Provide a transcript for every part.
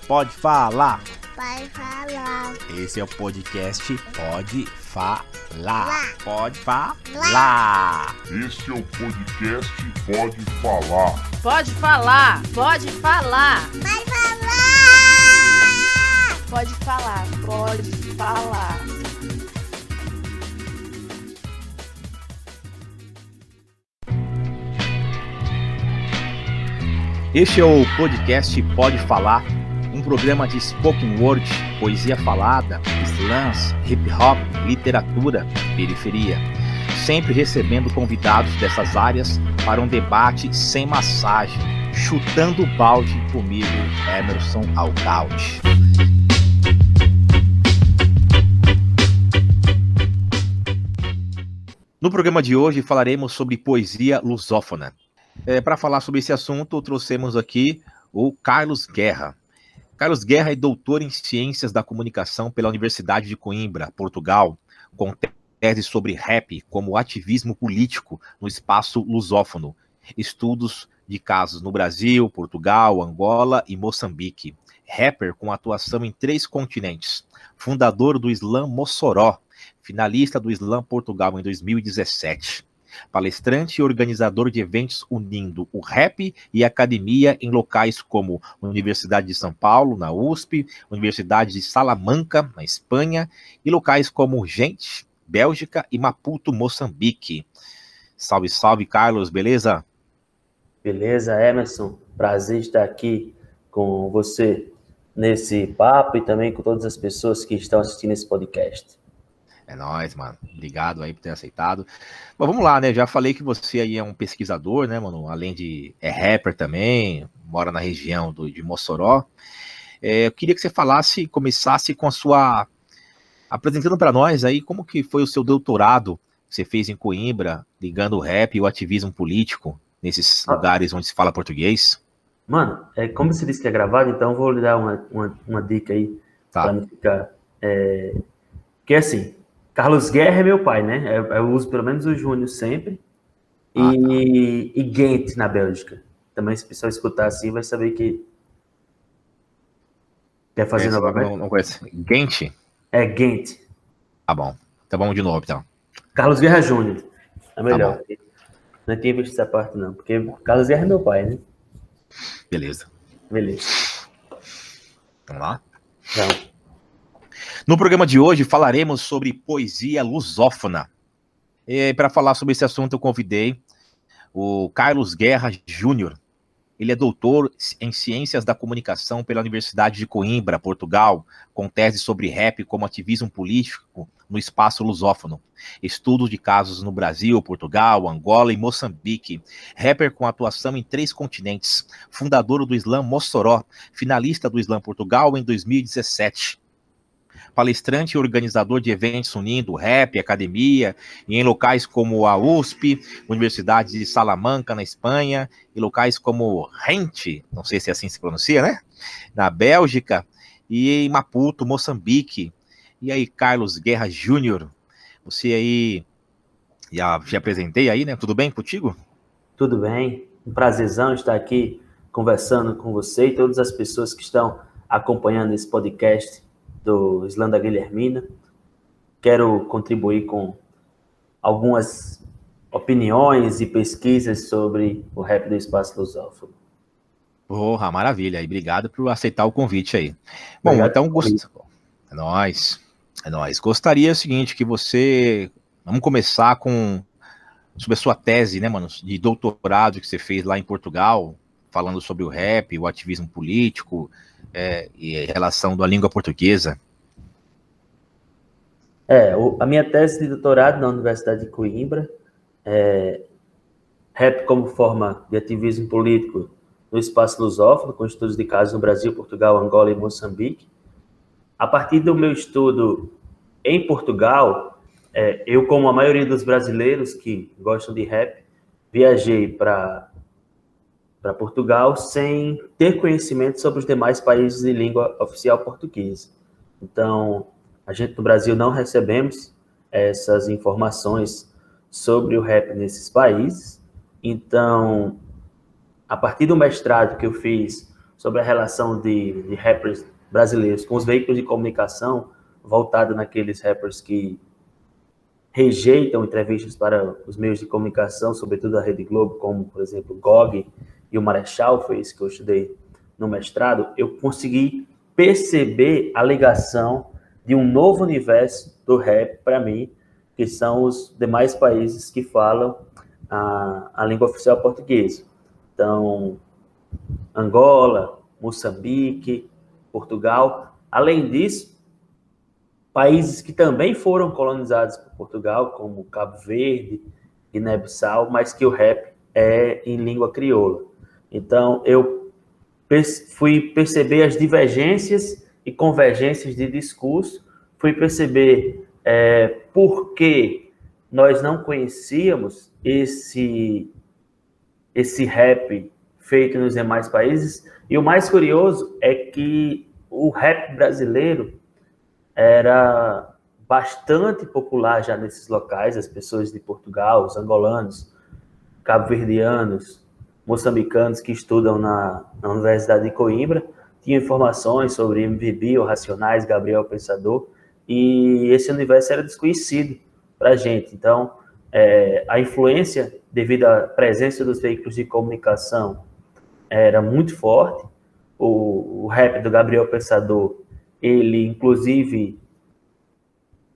Pode falar. Pode falar. Esse é o podcast Pode Falar. Pode falar. Esse é o podcast Pode Falar. Pode falar, pode falar. Pode falar. Pode falar, pode falar. Este é o podcast Pode Falar, um programa de spoken word, poesia falada, slams, hip hop, literatura, periferia. Sempre recebendo convidados dessas áreas para um debate sem massagem, chutando o balde comigo, Emerson Alcalde. No programa de hoje falaremos sobre poesia lusófona. Para falar sobre esse assunto, trouxemos aqui o Carlos Guerra. Carlos Guerra é doutor em Ciências da Comunicação pela Universidade de Coimbra, Portugal, com tese sobre rap como ativismo político no espaço lusófono, estudos de casos no Brasil, Portugal, Angola e Moçambique. Rapper com atuação em 3 continentes, fundador do Slam Mossoró, finalista do Slam Portugal em 2017. Palestrante e organizador de eventos unindo o rap e a academia em locais como Universidade de São Paulo, na USP, Universidade de Salamanca, na Espanha, e locais como Gente, Bélgica e Maputo, Moçambique. Salve, salve, Carlos, beleza? Beleza, Emerson. Prazer estar aqui com você nesse papo e também com todas as pessoas que estão assistindo esse podcast. É nóis, mano. Obrigado aí por ter aceitado. Bom, vamos lá, né? Já falei que você aí é um pesquisador, né, mano? Além de rapper também, mora na região de Mossoró. Eu queria que você começasse com a sua... apresentando para nós aí como que foi o seu doutorado que você fez em Coimbra, ligando o rap e o ativismo político nesses lugares onde se fala português. Mano, como você disse que é gravado, então eu vou lhe dar uma dica aí, Tá. para não ficar... Porque assim, Carlos Guerra é meu pai, né? Eu uso pelo menos o Júnior sempre. E Ghent na Bélgica. Também se o pessoal escutar assim, vai saber que... Quer fazer novamente? Não conhece. Ghent? É Ghent. Tá bom. Então vamos de novo, então. Carlos Guerra Júnior. É melhor. Tá Não tinha visto essa parte, não. Porque Carlos Guerra é meu pai, né? Beleza. Beleza. Vamos lá? Então, No programa de hoje falaremos sobre poesia lusófona. Para falar sobre esse assunto eu convidei o Carlos Guerra Júnior. Ele é doutor em Ciências da Comunicação pela Universidade de Coimbra, Portugal, com tese sobre rap como ativismo político no espaço lusófono. Estudos de casos no Brasil, Portugal, Angola e Moçambique. Rapper com atuação em 3 continentes. Fundador do Slam Mossoró, finalista do Slam Portugal em 2017. Palestrante e organizador de eventos unindo rap, academia, e em locais como a USP, Universidade de Salamanca, na Espanha, e locais como Gente, não sei se é assim se pronuncia, né? Na Bélgica, e em Maputo, Moçambique. E aí, Carlos Guerra Júnior, você aí, já apresentei aí, né? Tudo bem contigo? tudo bem? Um prazerzão estar aqui conversando com você e todas as pessoas que estão acompanhando esse podcast do Slam da Guilhermina. Quero contribuir com algumas opiniões e pesquisas sobre o rap do espaço lusófono. Porra, maravilha. E obrigado por aceitar o convite aí. Bom, Obrigado então, pelo convite. é nóis. É nóis. Gostaria o seguinte, que você... Vamos começar sobre a sua tese, né, mano, de doutorado que você fez lá em Portugal, falando sobre o rap, o ativismo político e a relação da língua portuguesa. A minha tese de doutorado na Universidade de Coimbra é rap como forma de ativismo político no espaço lusófono, com estudos de casos no Brasil, Portugal, Angola e Moçambique. A partir do meu estudo em Portugal, eu, como a maioria dos brasileiros que gostam de rap, viajei para Portugal sem ter conhecimento sobre os demais países de língua oficial portuguesa. Então, a gente no Brasil não recebemos essas informações sobre o rap nesses países. Então, a partir do mestrado que eu fiz sobre a relação de rappers brasileiros com os veículos de comunicação, voltado naqueles rappers que rejeitam entrevistas para os meios de comunicação, sobretudo a Rede Globo, como, por exemplo, o GOG e o Marechal, foi isso que eu estudei no mestrado, eu consegui perceber a ligação de um novo universo do rap para mim, que são os demais países que falam a língua oficial portuguesa. Então, Angola, Moçambique, Portugal. Além disso, países que também foram colonizados por Portugal, como Cabo Verde, Guiné-Bissau, mas que o rap é em língua crioula. Então, eu fui perceber as divergências e convergências de discurso, fui perceber por que nós não conhecíamos esse rap feito nos demais países, e o mais curioso é que o rap brasileiro era bastante popular já nesses locais, as pessoas de Portugal, os angolanos, cabo-verdianos, moçambicanos que estudam na Universidade de Coimbra, tinham informações sobre MVB, o Racionais, Gabriel Pensador, e esse universo era desconhecido para a gente. Então, a influência, devido à presença dos veículos de comunicação, era muito forte. O rap do Gabriel Pensador, ele, inclusive,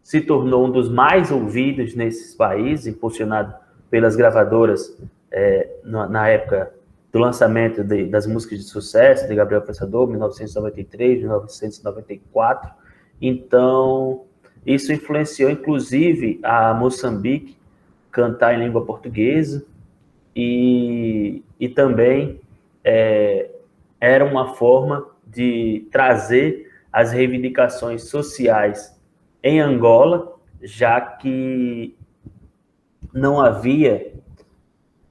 se tornou um dos mais ouvidos nesses países, impulsionado pelas gravadoras na época do lançamento das músicas de sucesso de Gabriel Pensador, 1993, 1994. Então, isso influenciou, inclusive, a Moçambique cantar em língua portuguesa e também era uma forma de trazer as reivindicações sociais em Angola, já que não havia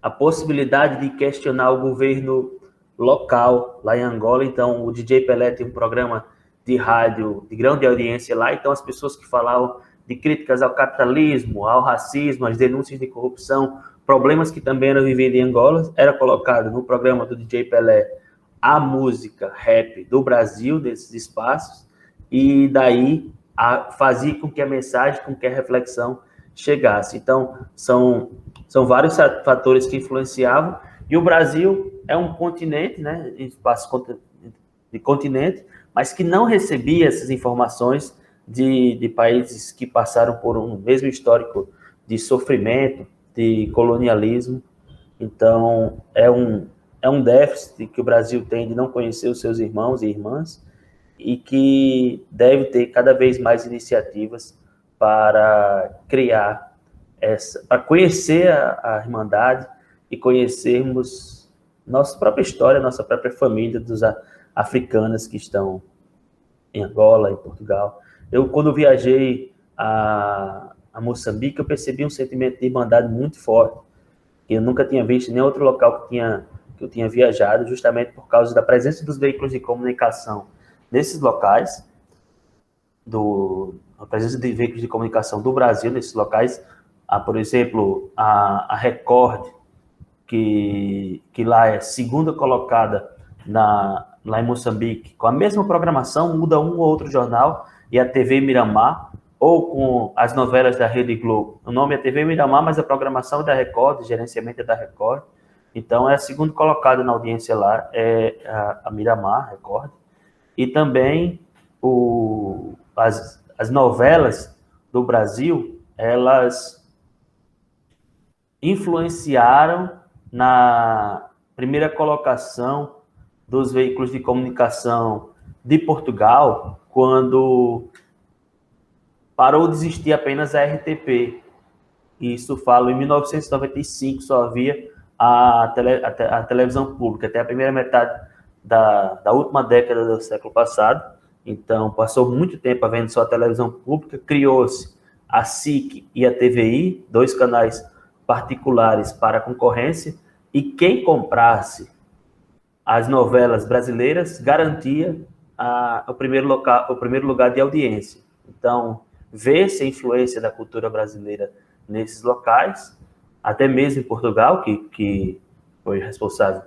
a possibilidade de questionar o governo local lá em Angola. Então, o DJ Pelé tem um programa de rádio de grande audiência lá, então as pessoas que falavam de críticas ao capitalismo, ao racismo, às denúncias de corrupção, problemas que também eram vividos em Angola, era colocado no programa do DJ Pelé a música rap do Brasil, desses espaços, e daí fazia com que a mensagem, com que a reflexão chegasse. Então, são vários fatores que influenciavam, e o Brasil é um continente, né, espaço de continente, mas que não recebia essas informações de países que passaram por um mesmo histórico de sofrimento, de colonialismo. Então, é um déficit que o Brasil tem de não conhecer os seus irmãos e irmãs, e que deve ter cada vez mais iniciativas para criar para conhecer a Irmandade e conhecermos nossa própria história, nossa própria família dos africanas que estão em Angola, em Portugal. Eu, quando viajei a Moçambique, eu percebi um sentimento de irmandade muito forte, que eu nunca tinha visto em nenhum outro local que eu tinha viajado, justamente por causa da presença dos veículos de comunicação nesses locais, a presença de veículos de comunicação do Brasil nesses locais. Por exemplo, a Record, que lá é segunda colocada lá em Moçambique, com a mesma programação, muda um ou outro jornal, e a TV Miramar, ou com as novelas da Rede Globo. O nome é TV Miramar, mas a programação é da Record, o gerenciamento é da Record. Então, é a segunda colocada na audiência lá, é a Miramar, Record. E também as novelas do Brasil, elas influenciaram na primeira colocação dos veículos de comunicação de Portugal, quando parou de existir apenas a RTP. Isso falo em 1995, só havia a televisão pública, até a primeira metade da última década do século passado. Então, passou muito tempo havendo só a televisão pública, criou-se a SIC e a TVI, dois canais particulares para a concorrência, e quem comprasse as novelas brasileiras garantia o primeiro lugar de audiência. Então, vê-se a influência da cultura brasileira nesses locais, até mesmo em Portugal, que foi responsável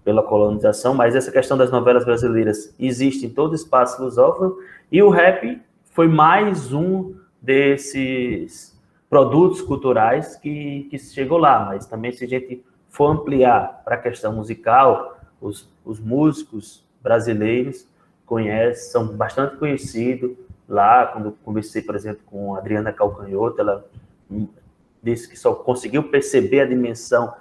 pela colonização, mas essa questão das novelas brasileiras existe em todo o espaço lusófono, e o rap foi mais um desses produtos culturais que chegou lá, mas também se a gente for ampliar para a questão musical, os músicos brasileiros são bastante conhecidos. Lá, quando conversei, por exemplo, com a Adriana Calcanhoto, ela disse que só conseguiu perceber a dimensão,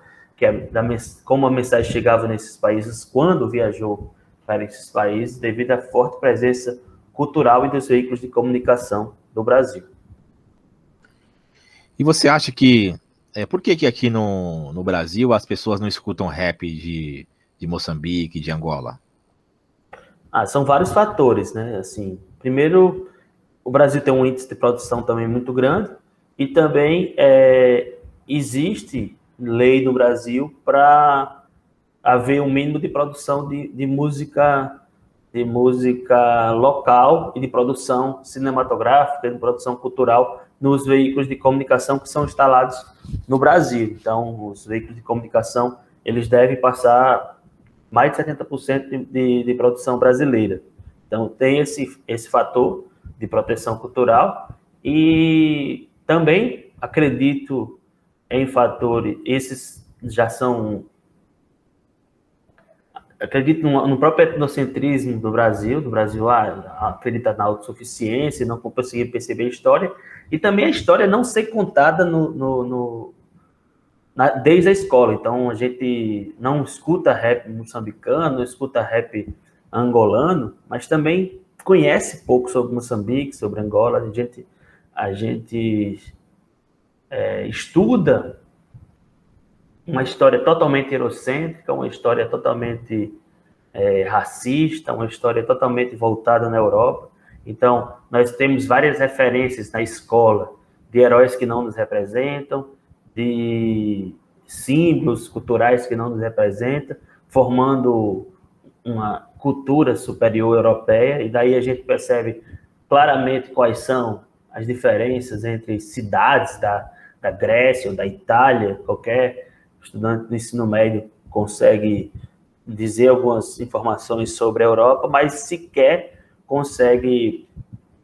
como a mensagem chegava nesses países, quando viajou para esses países, devido à forte presença cultural e dos veículos de comunicação do Brasil. E você acha que... por que aqui no Brasil as pessoas não escutam rap de Moçambique, de Angola? São vários fatores, né? Assim, primeiro, o Brasil tem um índice de produção também muito grande, e também existe lei no Brasil para haver um mínimo de produção de música local e de produção cinematográfica, de produção cultural nos veículos de comunicação que são instalados no Brasil. Então, os veículos de comunicação, eles devem passar mais de 70% de produção brasileira. Então, tem esse fator de proteção cultural, e também acredito em fatores, esses já são... Acredito no próprio etnocentrismo do Brasil acredita na autossuficiência, não conseguir perceber a história, e também a história não ser contada desde a escola. Então, a gente não escuta rap moçambicano, não escuta rap angolano, mas também conhece pouco sobre Moçambique, sobre Angola. A gente estuda uma história totalmente eurocêntrica, uma história totalmente racista, uma história totalmente voltada na Europa. Então, nós temos várias referências na escola de heróis que não nos representam, de símbolos culturais que não nos representam, formando uma cultura superior europeia, e daí a gente percebe claramente quais são as diferenças entre cidades da Grécia ou da Itália. Qualquer estudante do ensino médio consegue dizer algumas informações sobre a Europa, mas sequer consegue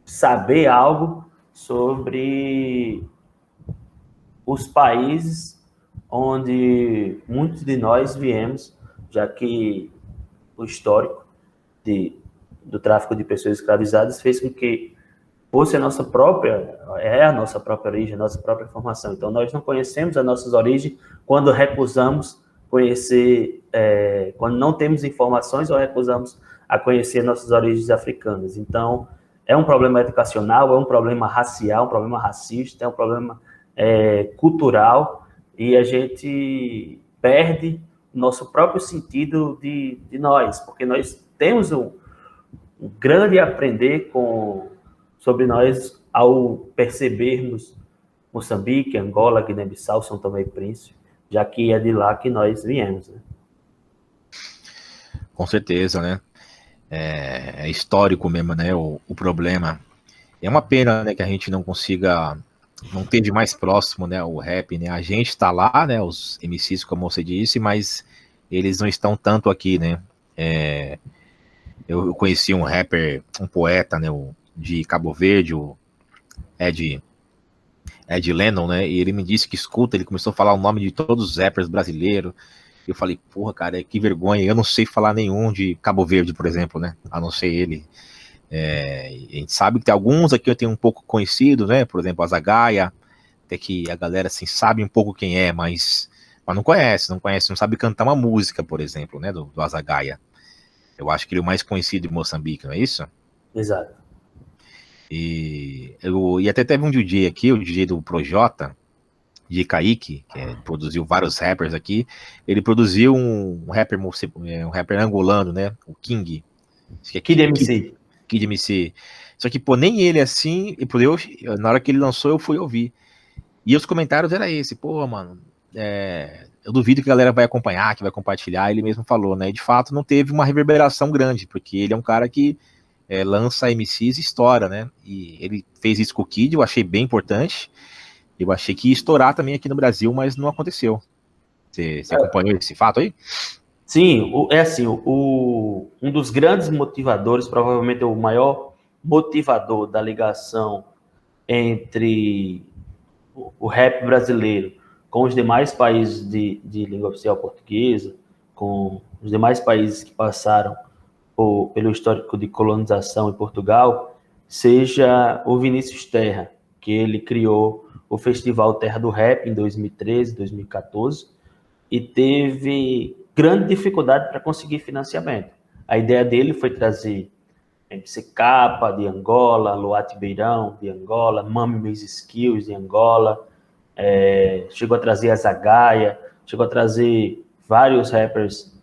saber algo sobre os países onde muitos de nós viemos, já que o histórico do tráfico de pessoas escravizadas fez com que fosse a nossa própria origem, a nossa própria formação. Então, nós não conhecemos as nossas origens quando recusamos conhecer, quando não temos informações ou recusamos a conhecer nossas origens africanas. Então, é um problema educacional, é um problema racial, um problema racista, é um problema cultural, e a gente perde o nosso próprio sentido de nós, porque nós temos um grande aprender sobre nós ao percebermos Moçambique, Angola, Guiné-Bissau, São Tomé e Príncipe, já que é de lá que nós viemos, né? Com certeza, né? É histórico mesmo, né? O problema. É uma pena, né, que a gente não esteja mais próximo, né, o rap, né? A gente está lá, né, os MCs, como você disse, mas eles não estão tanto aqui, né? Eu conheci um rapper, um poeta, né, de Cabo Verde, o Ed Lennon, né? E ele me disse que escuta, ele começou a falar o nome de todos os rappers brasileiros. Eu falei, porra, cara, que vergonha, eu não sei falar nenhum de Cabo Verde, por exemplo, né? A não ser ele. A gente sabe que tem alguns aqui eu tenho um pouco conhecido, né? Por exemplo, Azagaia, até que a galera assim sabe um pouco quem é, mas não conhece, não sabe cantar uma música, por exemplo, né? Do Azagaia. Eu acho que ele é o mais conhecido de Moçambique, não é isso? Exato. E até teve um DJ aqui, o DJ do Projota, de Kaique, que produziu vários rappers aqui. Ele produziu um rapper angolano, né? O King. Kid MC. Kid MC. Só que, pô, nem ele assim, na hora que ele lançou, eu fui ouvir. E os comentários eram esse, pô, mano, eu duvido que a galera vai acompanhar, que vai compartilhar. Ele mesmo falou, né? E de fato não teve uma reverberação grande, porque ele é um cara que lança MCs e estoura, né? E ele fez isso com o Kid, eu achei bem importante. Eu achei que ia estourar também aqui no Brasil, mas não aconteceu. Você acompanhou esse fato aí? Sim, é assim, um dos grandes motivadores, provavelmente o maior motivador da ligação entre o rap brasileiro com os demais países de língua oficial portuguesa, com os demais países que passaram pelo histórico de colonização em Portugal, seja o Vinícius Terra, que ele criou o Festival Terra do Rap em 2013, 2014, e teve grande dificuldade para conseguir financiamento. A ideia dele foi trazer MC Capa, de Angola, Luati Beirão, de Angola, Mami Miss Skills, de Angola, chegou a trazer a Zagaia, chegou a trazer vários rappers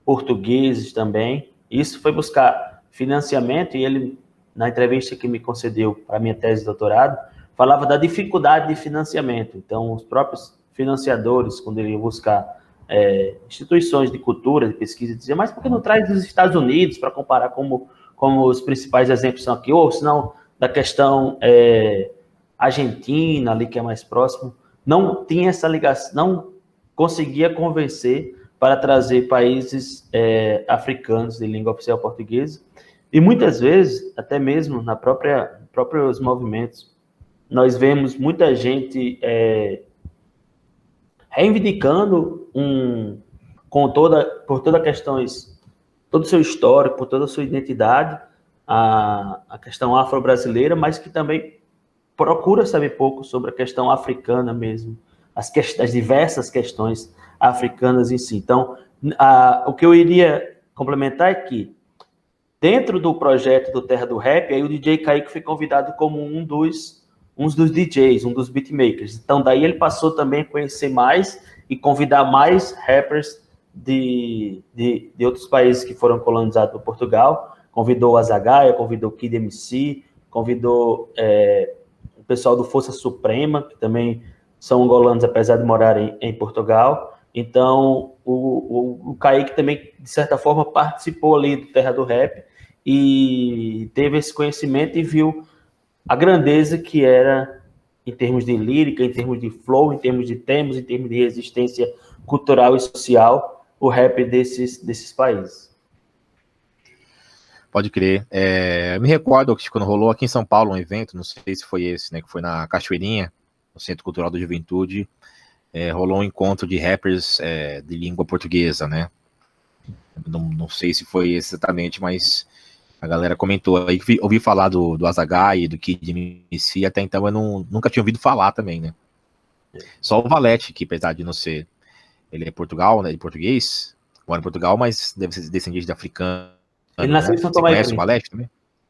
portugueses também. Isso foi buscar financiamento, e ele, na entrevista que me concedeu para a minha tese de doutorado, falava da dificuldade de financiamento. Então, os próprios financiadores, quando ele ia buscar instituições de cultura, de pesquisa, diziam, mas por que não traz dos Estados Unidos para comparar como os principais exemplos são aqui, ou se não, da questão argentina, ali que é mais próximo, não tinha essa ligação, não conseguia convencer para trazer países africanos de língua oficial portuguesa, e muitas vezes, até mesmo na próprios movimentos, nós vemos muita gente reivindicando por toda questões, todo o seu histórico, por toda a sua identidade, a questão afro-brasileira, mas que também procura saber pouco sobre a questão africana mesmo, as diversas questões africanas em si. Então, o que eu iria complementar é que, dentro do projeto do Terra do Rap, aí o DJ Kaique foi convidado como um dos DJs, um dos beatmakers. Então, daí ele passou também a conhecer mais e convidar mais rappers de outros países que foram colonizados por Portugal. Convidou a Zagaia, convidou o Kid MC, convidou o pessoal do Força Suprema, que também são angolanos, apesar de morarem em Portugal. Então, o Kaique também, de certa forma, participou ali do Terra do Rap e teve esse conhecimento e viu a grandeza que era, em termos de lírica, em termos de flow, em termos de temas, em termos de resistência cultural e social, o rap desses países. Pode crer. Eu me recordo que quando rolou aqui em São Paulo um evento, não sei se foi esse, né, que foi na Cachoeirinha, no Centro Cultural da Juventude, rolou um encontro de rappers de língua portuguesa, né? Não sei se foi esse exatamente, mas a galera comentou. Aí ouvi falar do Azaghai, do Kid MC, até então eu nunca tinha ouvido falar também, né? Só o Valete, que apesar de não ser, ele é Portugal, né, de português, mora em Portugal, mas deve ser descendente de africano. Ele nasceu em São Tomé e Príncipe. Você conhece o Valete também?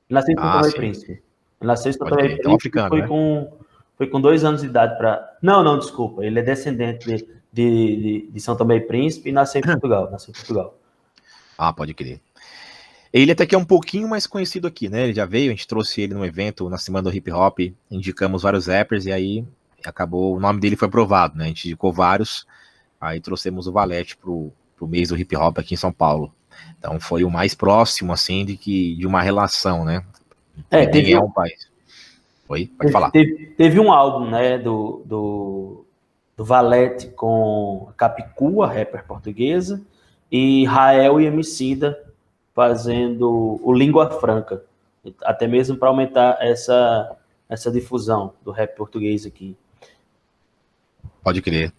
Ele nasceu em São Tomé e Príncipe. Ele nasceu em São Tomé e Príncipe, então, africano, foi com 2 anos de idade para... Não, desculpa. Ele é descendente de São Tomé e Príncipe e nasceu em Portugal. Ah, pode crer. Ele até que é um pouquinho mais conhecido aqui, né? Ele já veio, a gente trouxe ele num evento na Semana do Hip Hop, indicamos vários rappers e aí acabou, o nome dele foi aprovado, né? A gente indicou vários, aí trouxemos o Valete pro mês do Hip Hop aqui em São Paulo. Então foi o mais próximo, assim, de uma relação, né? Teve um país. Oi? Pode falar. Teve um álbum, né, do Valete com a Capicua, rapper portuguesa, e Rael e Emicida fazendo o Língua Franca, até mesmo para aumentar essa difusão do rap português aqui. Pode crer.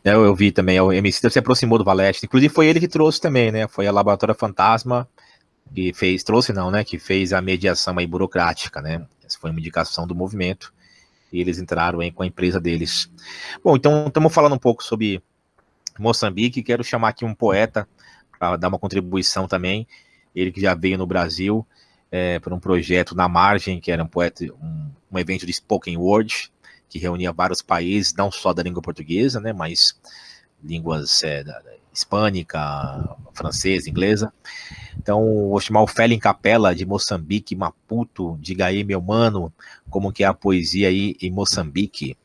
Eu vi também, o Emicida se aproximou do Valete, inclusive foi ele que trouxe também, né? Foi a Laboratória Fantasma que que fez a mediação aí burocrática, né? Essa foi uma indicação do movimento e eles entraram aí com a empresa deles. Bom, então estamos falando um pouco sobre Moçambique, quero chamar aqui um poeta para dar uma contribuição também, ele que já veio no Brasil para um projeto na Margem, que era um evento de spoken word, que reunia vários países, não só da língua portuguesa, né, mas línguas hispânica, francesa, inglesa. Então, vou chamar o Felin Capella, de Moçambique, Maputo. Diga aí, meu mano, como que é a poesia aí em Moçambique?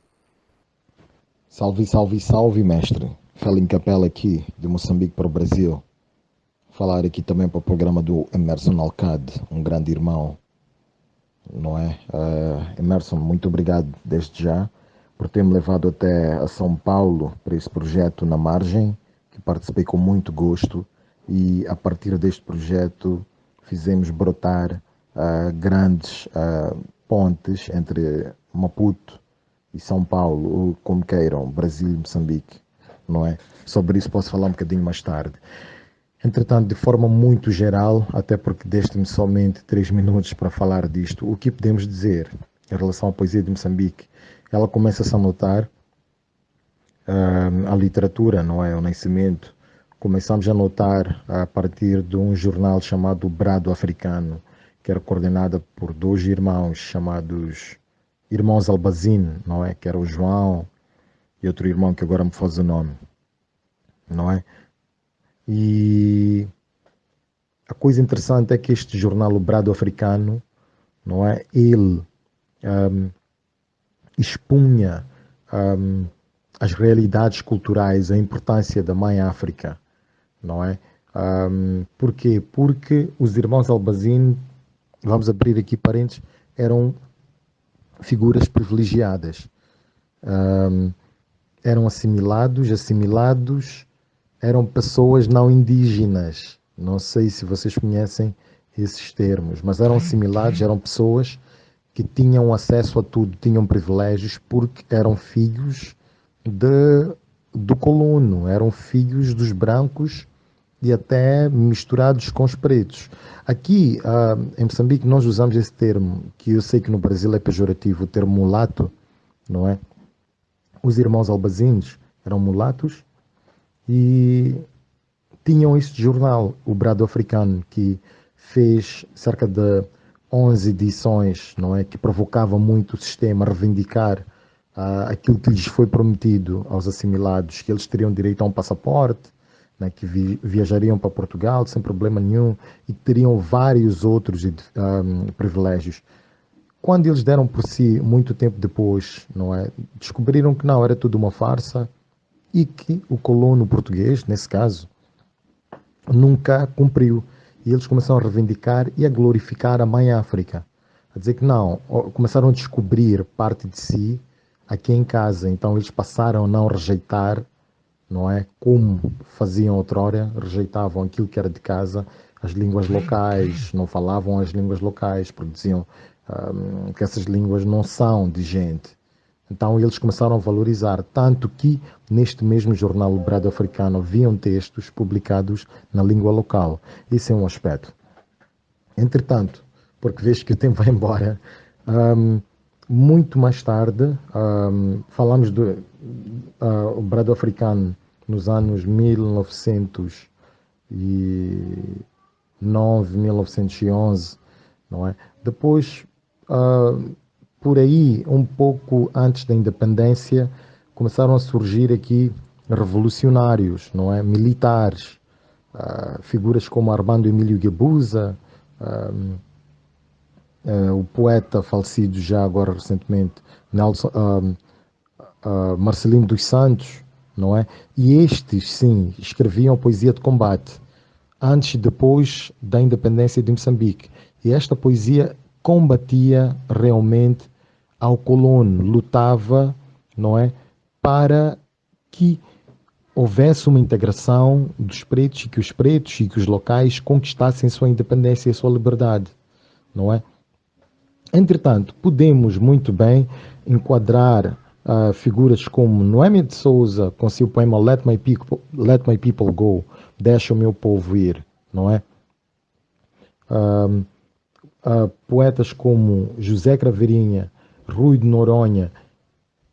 Salve, salve, salve, mestre. Felin Capella aqui, de Moçambique para o Brasil. Falar aqui também para o programa do Emerson Alcade, um grande irmão, não é? Emerson, muito obrigado desde já por ter me levado até a São Paulo para esse projeto na Margem, que que participei com muito gosto e a partir deste projeto fizemos brotar grandes pontes entre Maputo e São Paulo, ou como queiram, Brasil e Moçambique, não é? Sobre isso posso falar um bocadinho mais tarde. Entretanto, de forma muito geral, até porque deste-me somente 3 minutos para falar disto, o que podemos dizer em relação à poesia de Moçambique? Ela começa-se a notar a literatura, não é? O nascimento. Começamos a notar a partir de um jornal chamado Brado Africano, que era coordenada por 2 irmãos chamados Irmãos Albazine, não é? Que era o João e outro irmão que agora me faz o nome, não é? E a coisa interessante é que este jornal, o Brado Africano, não é? Ele expunha as realidades culturais, a importância da Mãe África, não é? Por quê? Porque os irmãos Albazine, vamos abrir aqui parênteses, eram figuras privilegiadas. Eram assimilados, eram pessoas não indígenas. Não sei se vocês conhecem esses termos, mas eram assimilados, eram pessoas que tinham acesso a tudo, tinham privilégios, porque eram filhos do colono, eram filhos dos brancos e até misturados com os pretos. Aqui, em Moçambique, nós usamos esse termo, que eu sei que no Brasil é pejorativo, o termo mulato, não é? Os irmãos Albazines eram mulatos e tinham este jornal, o Brado Africano, que fez cerca de 11 edições, não é? Que provocava muito o sistema a reivindicar aquilo que lhes foi prometido aos assimilados, que eles teriam direito a um passaporte, né, que viajariam para Portugal sem problema nenhum e teriam vários outros privilégios. Quando eles deram por si, muito tempo depois, não é, descobriram que não, era tudo uma farsa e que o colono português, nesse caso, nunca cumpriu. E eles começaram a reivindicar e a glorificar a Mãe África. A dizer que não, começaram a descobrir parte de si aqui em casa. Então eles passaram a não rejeitar, não é? Como faziam outrora, rejeitavam aquilo que era de casa, as línguas locais, não falavam as línguas locais, porque diziam que essas línguas não são de gente. Então eles começaram a valorizar, tanto que neste mesmo jornal Brado Africano haviam textos publicados na língua local. Esse é um aspecto. Entretanto, porque vejo que o tempo vai embora, muito mais tarde, falamos do Brado Africano nos anos 1909, 1911, não é? Depois, por aí, um pouco antes da independência, começaram a surgir aqui revolucionários, não é? Militares, figuras como Armando Emílio Guebuza, o poeta falecido já agora recentemente, Marcelino dos Santos, não é? E estes, sim, escreviam poesia de combate antes e depois da independência de Moçambique. E esta poesia combatia realmente ao colono, lutava, não é, para que houvesse uma integração dos pretos e que os pretos e que os locais conquistassem sua independência e sua liberdade, não é? Entretanto, podemos muito bem enquadrar figuras como Noemi de Souza com seu poema Let My People Go, Deixa o Meu Povo Ir, não é? Poetas como José Craveirinha, Rui de Noronha,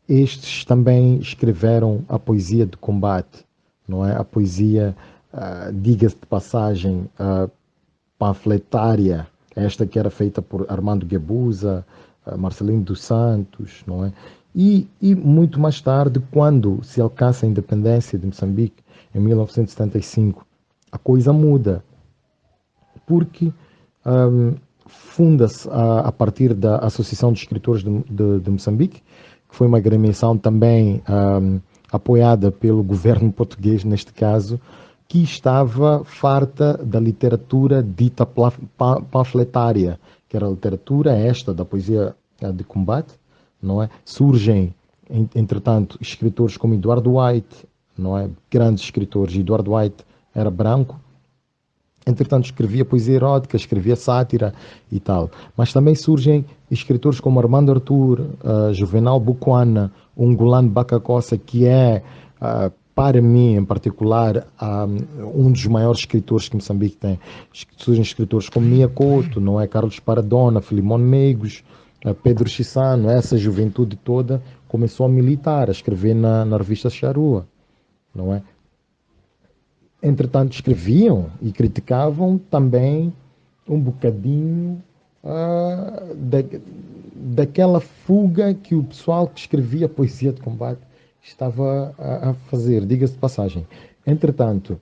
estes também escreveram a poesia de combate, não é? A poesia, diga-se de passagem, panfletária, esta que era feita por Armando Guebuza, Marcelino dos Santos, não é? E muito mais tarde, quando se alcança a independência de Moçambique, em 1975, a coisa muda, porque funda-se a partir da Associação de Escritores de Moçambique, que foi uma agremiação também apoiada pelo governo português, neste caso, que estava farta da literatura dita panfletária, que era a literatura esta da poesia de combate, não é? Surgem, entretanto, escritores como Eduardo White, não é? Grandes escritores. Edward White era branco, entretanto escrevia poesia erótica, escrevia sátira e tal. Mas também surgem escritores como Armando Artur, Juvenal Buquana, Ungulano Bacacossa, que é, para mim em particular, um dos maiores escritores que Moçambique tem. Surgem escritores como Mia Couto, não é? Carlos Paradona, Filimón Meigos, Pedro Chissano. Essa juventude toda começou a militar, a escrever na revista Charrua, não é? Entretanto, escreviam e criticavam também um bocadinho daquela fuga que o pessoal que escrevia poesia de combate estava a fazer, diga-se de passagem. Entretanto,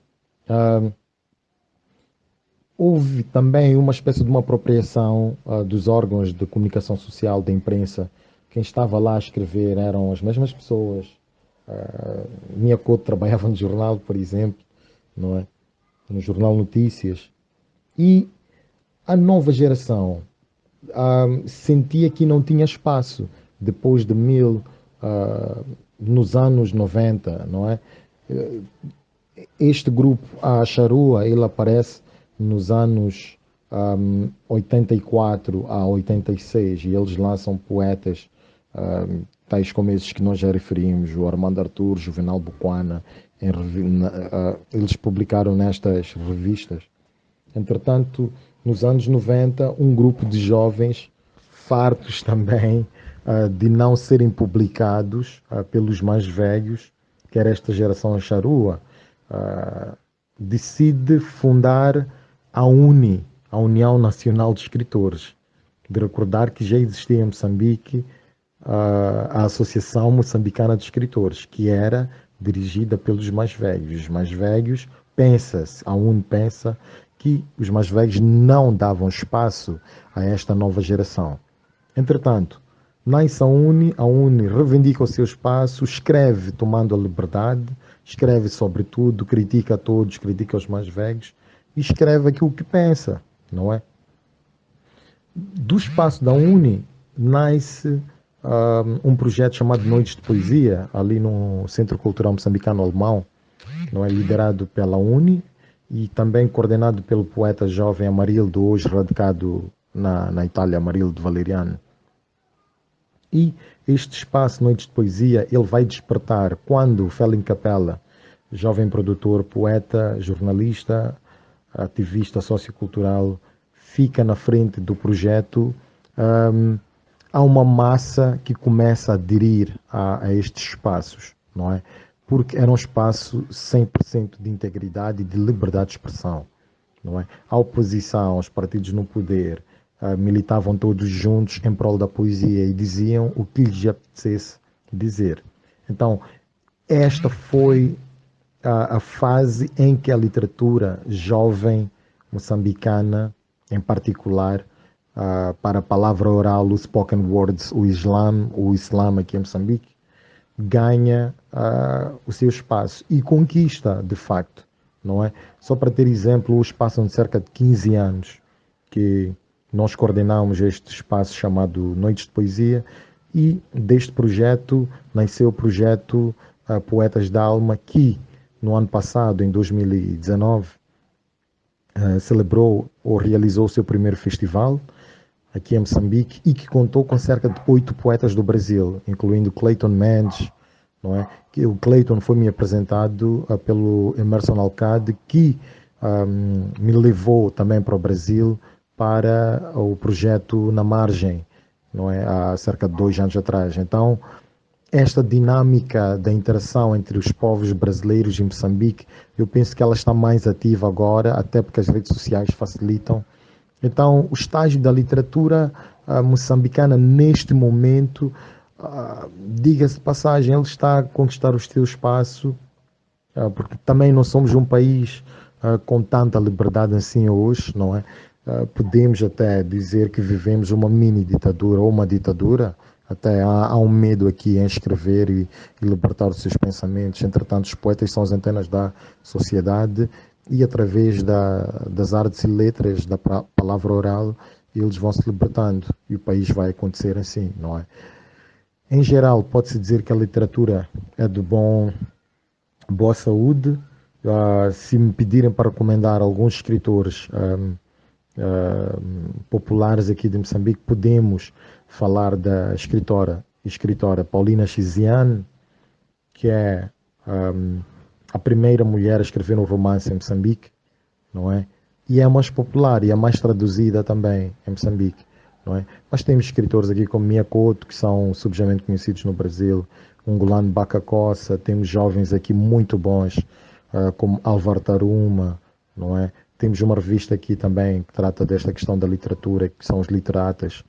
houve também uma espécie de uma apropriação dos órgãos de comunicação social, da imprensa. Quem estava lá a escrever eram as mesmas pessoas. Minha Couto trabalhava no jornal, por exemplo, não é? No Jornal Notícias. E a nova geração sentia que não tinha espaço depois de nos anos 90, não é? Este grupo, a Charrua, ele aparece nos anos 84 a 86 e eles lançam poetas tais como esses que nós já referimos, o Armando Artur, Juvenal Buquana. Eles publicaram nestas revistas. Entretanto, nos anos 90, um grupo de jovens fartos também de não serem publicados pelos mais velhos, que era esta geração Charrua, decide fundar a UNI, a União Nacional de Escritores. De recordar que já existia em Moçambique a Associação Moçambicana de Escritores, que era dirigida pelos mais velhos. Os mais velhos, a UNI pensa que os mais velhos não davam espaço a esta nova geração. Entretanto, nasce a UNI reivindica o seu espaço, escreve tomando a liberdade, escreve sobre tudo, critica a todos, critica os mais velhos e escreve aquilo que pensa, não é? Do espaço da UNI nasce um projeto chamado Noites de Poesia, ali no Centro Cultural Moçambicano Alemão, não é? Liderado pela UNI e também coordenado pelo poeta jovem Amarildo, hoje radicado na Itália, Amarildo Valeriano. E este espaço Noites de Poesia, ele vai despertar quando Felin Capella, jovem produtor, poeta, jornalista, ativista sociocultural, fica na frente do projeto. Há uma massa que começa a aderir a estes espaços, não é? Porque era um espaço 100% de integridade e de liberdade de expressão, não é? A oposição, os partidos no poder, militavam todos juntos em prol da poesia e diziam o que lhes apetecesse dizer. Então, esta foi a fase em que a literatura jovem moçambicana, em particular, para a palavra oral, o spoken words, o Islã aqui em Moçambique, ganha o seu espaço e conquista, de facto, não é? Só para ter exemplo, passam de cerca de 15 anos que nós coordenamos este espaço chamado Noites de Poesia e deste projeto nasceu o projeto Poetas da Alma, que no ano passado, em 2019, celebrou ou realizou o seu primeiro festival aqui em Moçambique e que contou com cerca de 8 poetas do Brasil, incluindo Clayton Mendes, não é? Que o Clayton foi-me apresentado pelo Emerson Alcade, que me levou também para o Brasil para o projeto Na Margem, não é? Há cerca de 2 anos atrás. Então, esta dinâmica da interação entre os povos brasileiros e Moçambique, eu penso que ela está mais ativa agora, até porque as redes sociais facilitam. Então, o estágio da literatura moçambicana, neste momento, diga-se de passagem, ele está a conquistar o seu espaço, porque também não somos um país com tanta liberdade assim hoje, não é? Podemos até dizer que vivemos uma mini ditadura ou uma ditadura. Até há um medo aqui em escrever e libertar os seus pensamentos. Entretanto, os poetas são as antenas da sociedade e através das artes e letras, da palavra oral, eles vão se libertando e o país vai acontecer assim, não é? Em geral, pode-se dizer que a literatura é de bom boa saúde. Se me pedirem para recomendar alguns escritores populares aqui de Moçambique, podemos falar da escritora Paulina Chiziane, que é a primeira mulher a escrever um romance em Moçambique, não é? E é a mais popular e a mais traduzida também em Moçambique, não é? Mas temos escritores aqui como Mia Couto, que são subejamente conhecidos no Brasil, Ngulano Bacacossa, temos jovens aqui muito bons, como Álvaro Taruma, não é? Temos uma revista aqui também que trata desta questão da literatura, que são os literatas,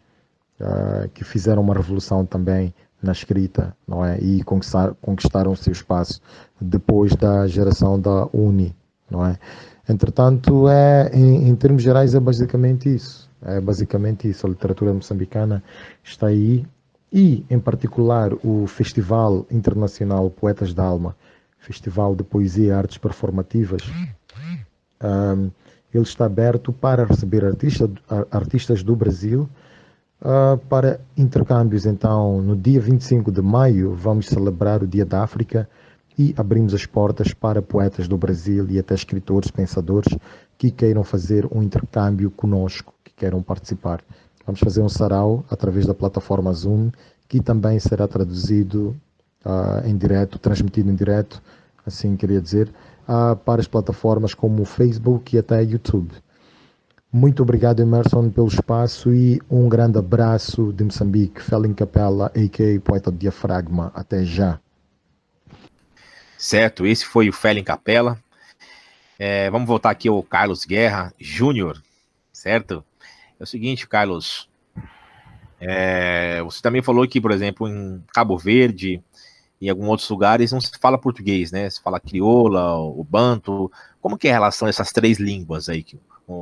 que fizeram uma revolução também na escrita, não é? E conquistaram o seu espaço depois da geração da Uni, não é? Entretanto, em termos gerais, é basicamente isso. É basicamente isso. A literatura moçambicana está aí. E, em particular, o Festival Internacional Poetas da Alma, Festival de Poesia e Artes Performativas, ele está aberto para receber artistas do Brasil, para intercâmbios. Então, no dia 25 de maio, vamos celebrar o Dia da África e abrimos as portas para poetas do Brasil e até escritores, pensadores que queiram fazer um intercâmbio conosco, que queiram participar. Vamos fazer um sarau através da plataforma Zoom, que também será traduzido em direto, transmitido em direto, assim queria dizer, para as plataformas como o Facebook e até YouTube. Muito obrigado, Emerson, pelo espaço e um grande abraço de Moçambique. Felin Capela, a.k.a. Poeta do Diafragma. Até já. Certo, esse foi o Felin Capela. Vamos voltar aqui ao Carlos Guerra Júnior, certo? É o seguinte, Carlos, você também falou que, por exemplo, em Cabo Verde e em alguns outros lugares não se fala português, né? Se fala crioula, o banto. Como que é a relação dessas três línguas aí?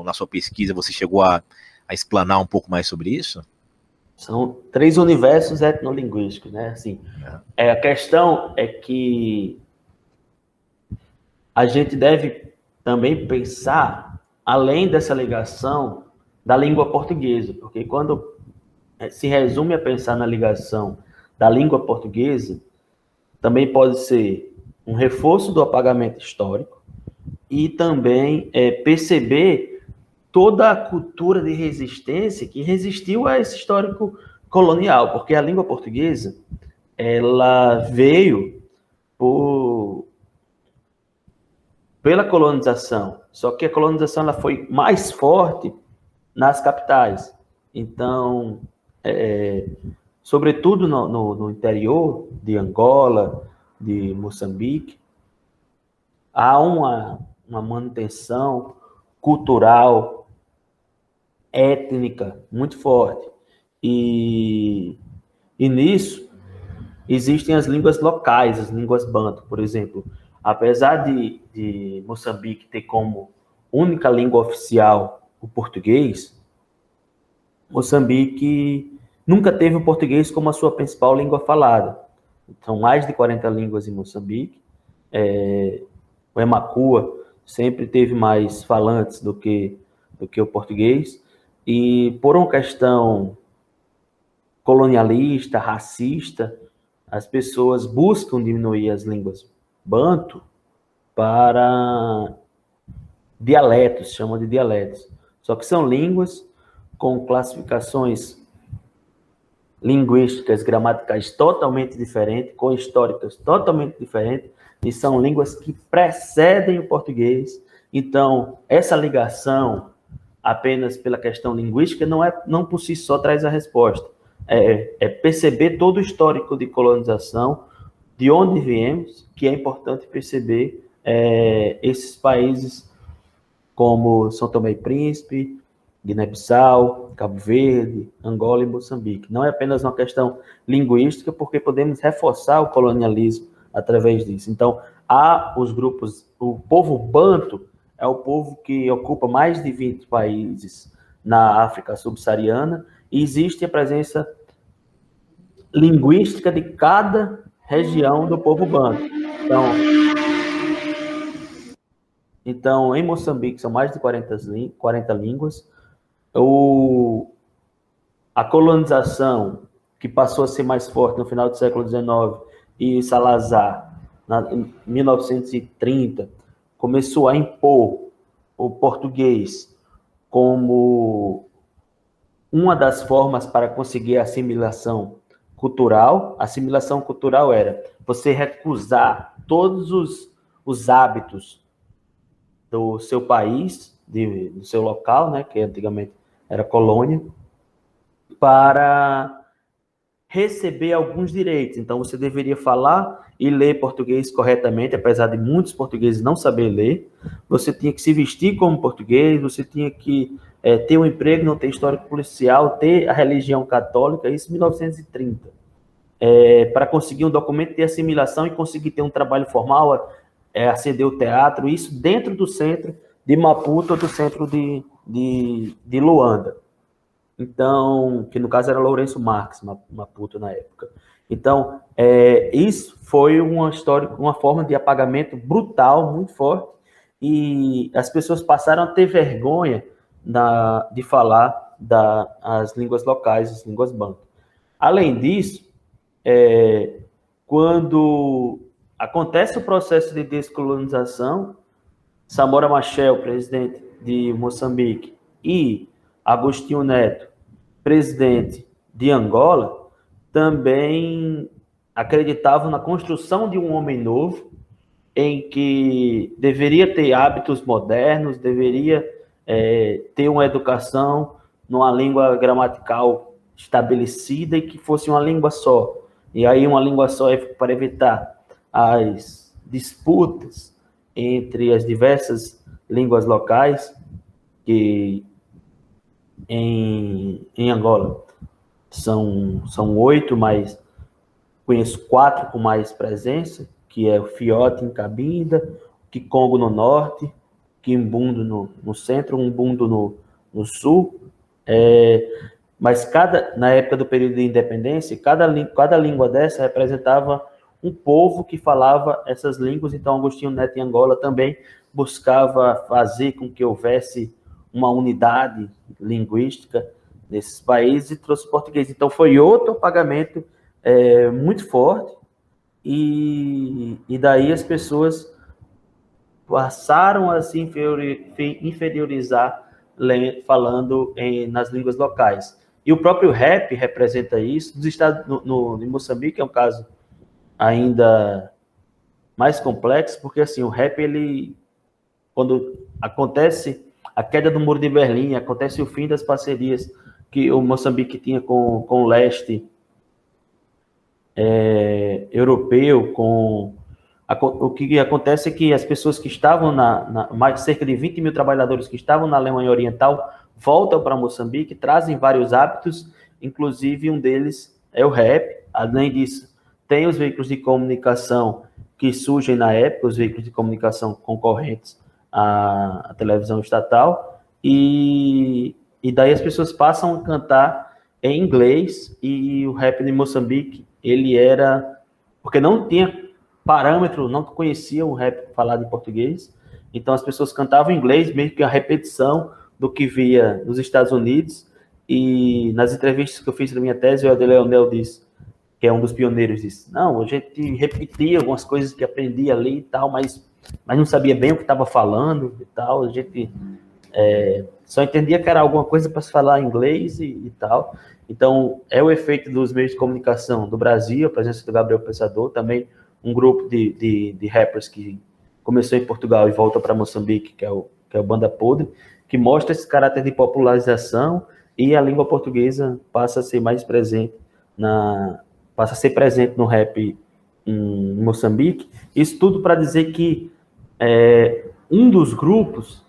Na sua pesquisa você chegou a explanar um pouco mais sobre isso? São três universos etnolinguísticos, né? Assim, a questão é que a gente deve também pensar além dessa ligação da língua portuguesa, porque quando se resume a pensar na ligação da língua portuguesa, também pode ser um reforço do apagamento histórico e também perceber toda a cultura de resistência que resistiu a esse histórico colonial, porque a língua portuguesa ela veio pela colonização, só que a colonização ela foi mais forte nas capitais. Então, sobretudo no interior de Angola, de Moçambique, há uma manutenção cultural, étnica muito forte. E nisso existem as línguas locais, as línguas banto, por exemplo. Apesar de Moçambique ter como única língua oficial o português, Moçambique nunca teve o português como a sua principal língua falada. São mais de 40 línguas em Moçambique. O Emakua sempre teve mais falantes do que o português. E por uma questão colonialista, racista, as pessoas buscam diminuir as línguas banto para dialetos, chamam de dialetos. Só que são línguas com classificações linguísticas, gramaticais totalmente diferentes, com históricas totalmente diferentes, e são línguas que precedem o português. Então, essa ligação, apenas pela questão linguística, não por si só traz a resposta. É perceber todo o histórico de colonização, de onde viemos, que é importante perceber esses países como São Tomé e Príncipe, Guiné-Bissau, Cabo Verde, Angola e Moçambique. Não é apenas uma questão linguística, porque podemos reforçar o colonialismo através disso. Então, há os grupos, o povo banto é o povo que ocupa mais de 20 países na África subsaariana, e existe a presença linguística de cada região do povo banto. Então, em Moçambique, são mais de 40 línguas. A colonização, que passou a ser mais forte no final do século XIX, e Salazar em 1930, começou a impor o português como uma das formas para conseguir a assimilação cultural. A assimilação cultural era você recusar todos os hábitos do seu país, do seu local, né, que antigamente era colônia, para receber alguns direitos. Então, você deveria falar e ler português corretamente, apesar de muitos portugueses não saber ler. Você tinha que se vestir como português, você tinha que ter um emprego, não ter histórico policial, ter a religião católica, isso em 1930. Para conseguir um documento de assimilação e conseguir ter um trabalho formal, aceder ao teatro, isso dentro do centro de Maputo ou do centro de Luanda. Então, que no caso era Lourenço Marques, Maputo na época. Então, isso foi uma história, uma forma de apagamento brutal, muito forte, e as pessoas passaram a ter vergonha de falar as línguas locais, as línguas banto. Além disso, quando acontece o processo de descolonização, Samora Machel, presidente de Moçambique, e Agostinho Neto, presidente de Angola, também acreditavam na construção de um homem novo, em que deveria ter hábitos modernos, deveria ter uma educação numa língua gramatical estabelecida e que fosse uma língua só. E aí uma língua só é para evitar as disputas entre as diversas línguas locais, que em Angola são 8, mas conheço 4 com mais presença, que é o Fiote em Cabinda, Kikongo no norte, Quimbundo no centro, Umbundo no sul. Mas na época do período de independência, cada língua dessa representava um povo que falava essas línguas. Então, Agostinho Neto em Angola também buscava fazer com que houvesse uma unidade linguística nesses países e trouxe o português. Então, foi outro apagamento muito forte, e daí as pessoas passaram a se inferiorizar falando nas línguas locais. E o próprio rap representa isso. Dos estados, em Moçambique é um caso ainda mais complexo, porque assim, o rap, quando acontece a queda do Muro de Berlim, acontece o fim das parcerias que o Moçambique tinha com o leste europeu, o que acontece é que as pessoas que estavam mais cerca de 20 mil trabalhadores que estavam na Alemanha Oriental voltam para Moçambique, trazem vários hábitos, inclusive um deles é o rap. Além disso, tem os veículos de comunicação que surgem na época, os veículos de comunicação concorrentes à televisão estatal, e daí as pessoas passam a cantar em inglês, e o rap de Moçambique, ele era... porque não tinha parâmetro, não conheciam o rap falado em português, então as pessoas cantavam em inglês, meio que a repetição do que via nos Estados Unidos. E nas entrevistas que eu fiz na minha tese, o Eder Leonel disse, que é um dos pioneiros, disse, não, a gente repetia algumas coisas que aprendia ali e tal, mas não sabia bem o que estava falando e tal, a gente só entendia que era alguma coisa para se falar inglês e tal. Então, é o efeito dos meios de comunicação do Brasil, a presença do Gabriel Pensador, também um grupo de rappers que começou em Portugal e volta para Moçambique, que é o Banda Podre, que mostra esse caráter de popularização, e a língua portuguesa passa a ser mais presente passa a ser presente no rap em Moçambique. Isso tudo para dizer que um dos grupos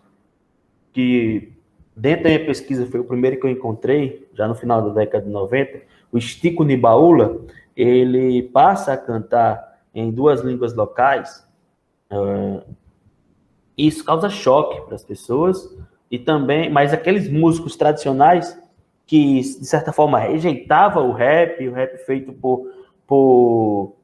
que, dentro da minha pesquisa, foi o primeiro que eu encontrei, já no final da década de 90, o Estico Nibaula, ele passa a cantar em 2 línguas locais. Isso causa choque para as pessoas, e também, mas aqueles músicos tradicionais que, de certa forma, rejeitavam o rap feito por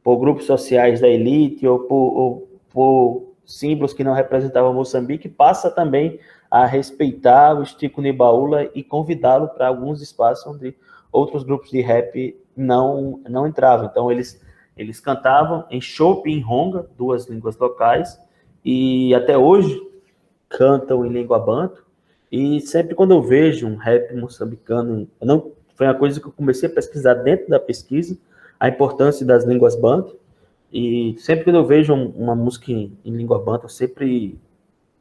grupos sociais da elite ou por símbolos que não representavam Moçambique, passa também a respeitar o Estico Nibaula e convidá-lo para alguns espaços onde outros grupos de rap não entravam. Então, eles Eles cantavam em Chope e em Ronga, 2 línguas locais, e até hoje cantam em língua banto. E sempre quando eu vejo um rap moçambicano, foi uma coisa que eu comecei a pesquisar dentro da pesquisa, a importância das línguas banto. E sempre que eu vejo uma música em língua banto, eu sempre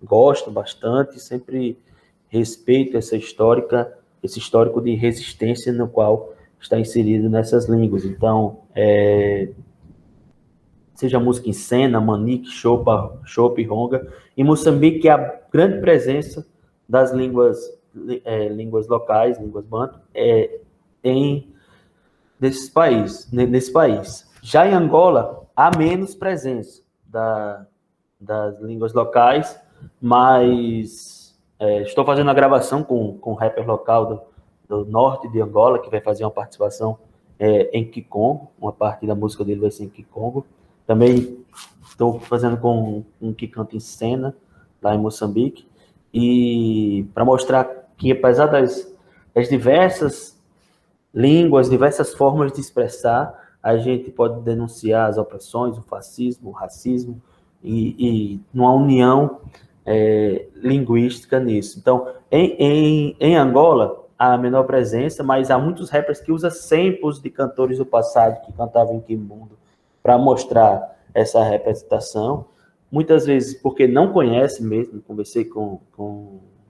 gosto bastante, sempre respeito esse histórico de resistência no qual está inserido nessas línguas. Então, seja música em cena, manique, chope, ronga. Em Moçambique, a grande presença das línguas locais, línguas banto, nesse país. Já em Angola, há menos presença das línguas locais, mas estou fazendo a gravação com um rapper local do norte de Angola, que vai fazer uma participação em Kikongo, uma parte da música dele vai ser em Kikongo. Também estou fazendo com um que canta em cena, lá em Moçambique, e para mostrar que, apesar das diversas línguas, diversas formas de expressar, a gente pode denunciar as opressões, o fascismo, o racismo, e numa união linguística nisso. Então, em Angola, há menor presença, mas há muitos rappers que usam samples de cantores do passado que cantavam em Quimbundo para mostrar essa representação. Muitas vezes porque não conhece mesmo. Conversei com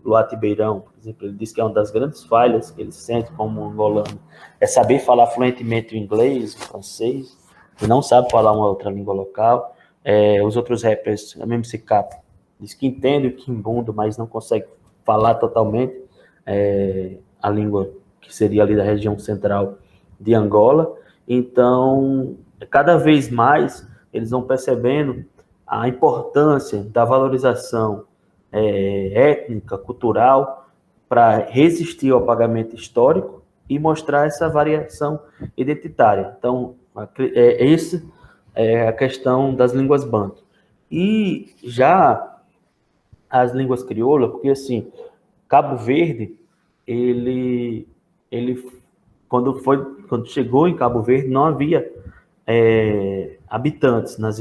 Luati Beirão, por exemplo, ele disse que é uma das grandes falhas que ele sente como angolano é saber falar fluentemente o inglês, o francês, e não sabe falar uma outra língua local. Os outros rappers, a MC Capo, diz que entende o quimbundo, mas não consegue falar totalmente a língua que seria ali da região central de Angola. Então, cada vez mais eles vão percebendo a importância da valorização étnica, cultural, para resistir ao apagamento histórico e mostrar essa variação identitária. Então, essa é a questão das línguas banto. E já as línguas crioulas, porque assim, Cabo Verde, ele quando chegou em Cabo Verde, não havia habitantes nas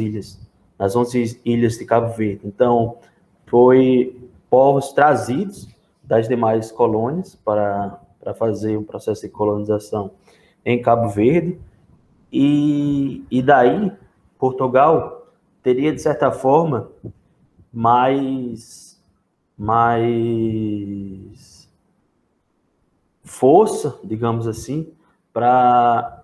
11 ilhas de Cabo Verde. Então, foi povos trazidos das demais colônias para fazer um processo de colonização em Cabo Verde, e daí Portugal teria, de certa forma, mais força, digamos assim, para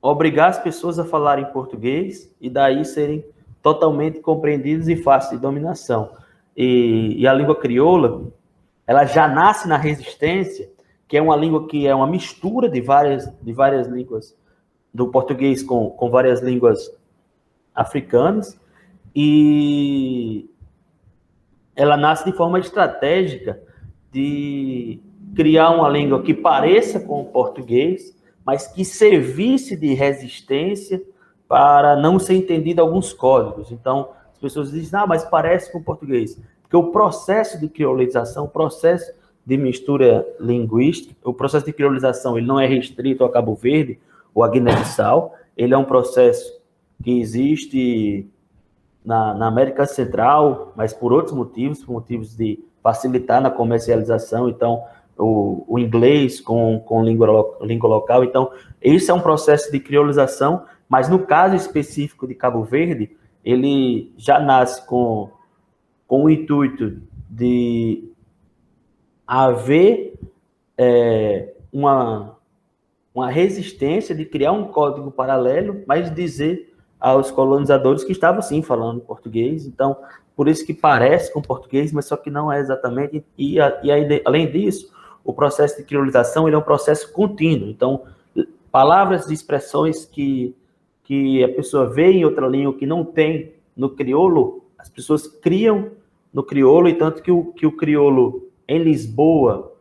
obrigar as pessoas a falarem português e daí serem totalmente compreendidos e fáceis de dominação. E a língua crioula, ela já nasce na resistência, que é uma língua que é uma mistura de várias línguas, do português com várias línguas africanas, e ela nasce de forma estratégica de criar uma língua que pareça com o português, mas que servisse de resistência para não ser entendido alguns códigos. Então, as pessoas dizem, mas parece com o português. Porque o processo de criolização, o processo de mistura linguística, o processo de criolização, ele não é restrito a Cabo Verde ou a Guiné-Bissau, ele é um processo que existe na América Central, mas por outros motivos, por motivos de facilitar na comercialização. Então, o inglês com língua local. Então, esse é um processo de criolização, mas no caso específico de Cabo Verde, ele já nasce com o intuito de haver uma resistência, de criar um código paralelo, mas dizer aos colonizadores que estavam, sim, falando português. Então, por isso que parece com português, mas só que não é exatamente. E aí, além disso, o processo de criolização ele é um processo contínuo. Então, palavras e expressões que a pessoa vê em outra língua que não tem no crioulo, as pessoas criam no crioulo, e tanto que o crioulo em Lisboa,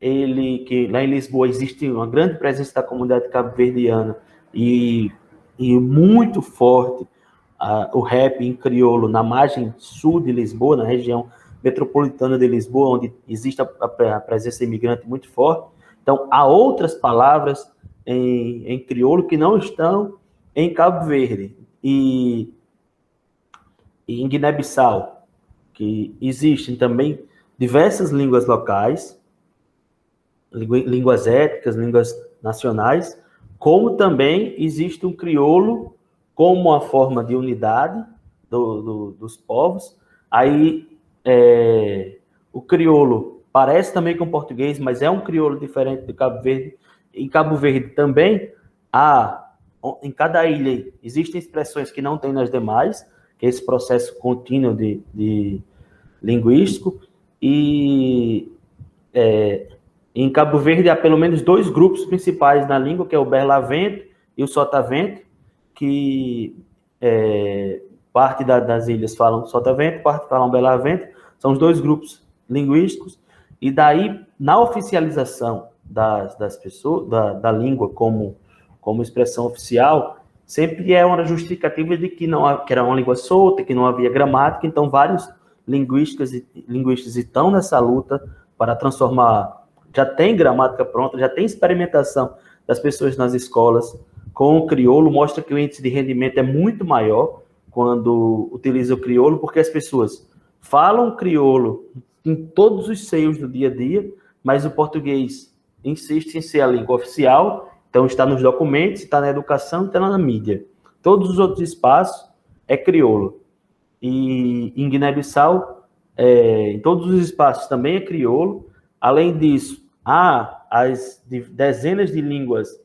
que lá em Lisboa existe uma grande presença da comunidade cabo-verdiana e muito forte o rap em crioulo na margem sul de Lisboa, na região metropolitana de Lisboa, onde existe a presença imigrante muito forte. Então, há outras palavras em crioulo que não estão em Cabo Verde e em Guiné-Bissau, que existem também diversas línguas locais, línguas étnicas, línguas nacionais, como também existe um crioulo como uma forma de unidade dos povos. Aí, o crioulo parece também com o português, mas é um crioulo diferente de Cabo Verde. Em Cabo Verde também em cada ilha existem expressões que não tem nas demais, que é esse processo contínuo de linguístico. E em Cabo Verde há pelo menos 2 grupos principais na língua, que é o Berlavento e o Sotavento, que parte das ilhas falam Sotavento, parte falam Berlavento. São os 2 grupos linguísticos. E daí, na oficialização das pessoas, da língua como expressão oficial, sempre é uma justificativa de que era uma língua solta, que não havia gramática. Então, vários linguistas estão nessa luta para transformar. Já tem gramática pronta, já tem experimentação das pessoas nas escolas com o crioulo, mostra que o índice de rendimento é muito maior quando utiliza o crioulo, porque as pessoas falam crioulo em todos os seios do dia a dia, mas o português insiste em ser a língua oficial, então está nos documentos, está na educação, está na mídia. Todos os outros espaços é crioulo. E em Guiné-Bissau, em todos os espaços também é crioulo. Além disso, há as dezenas de línguas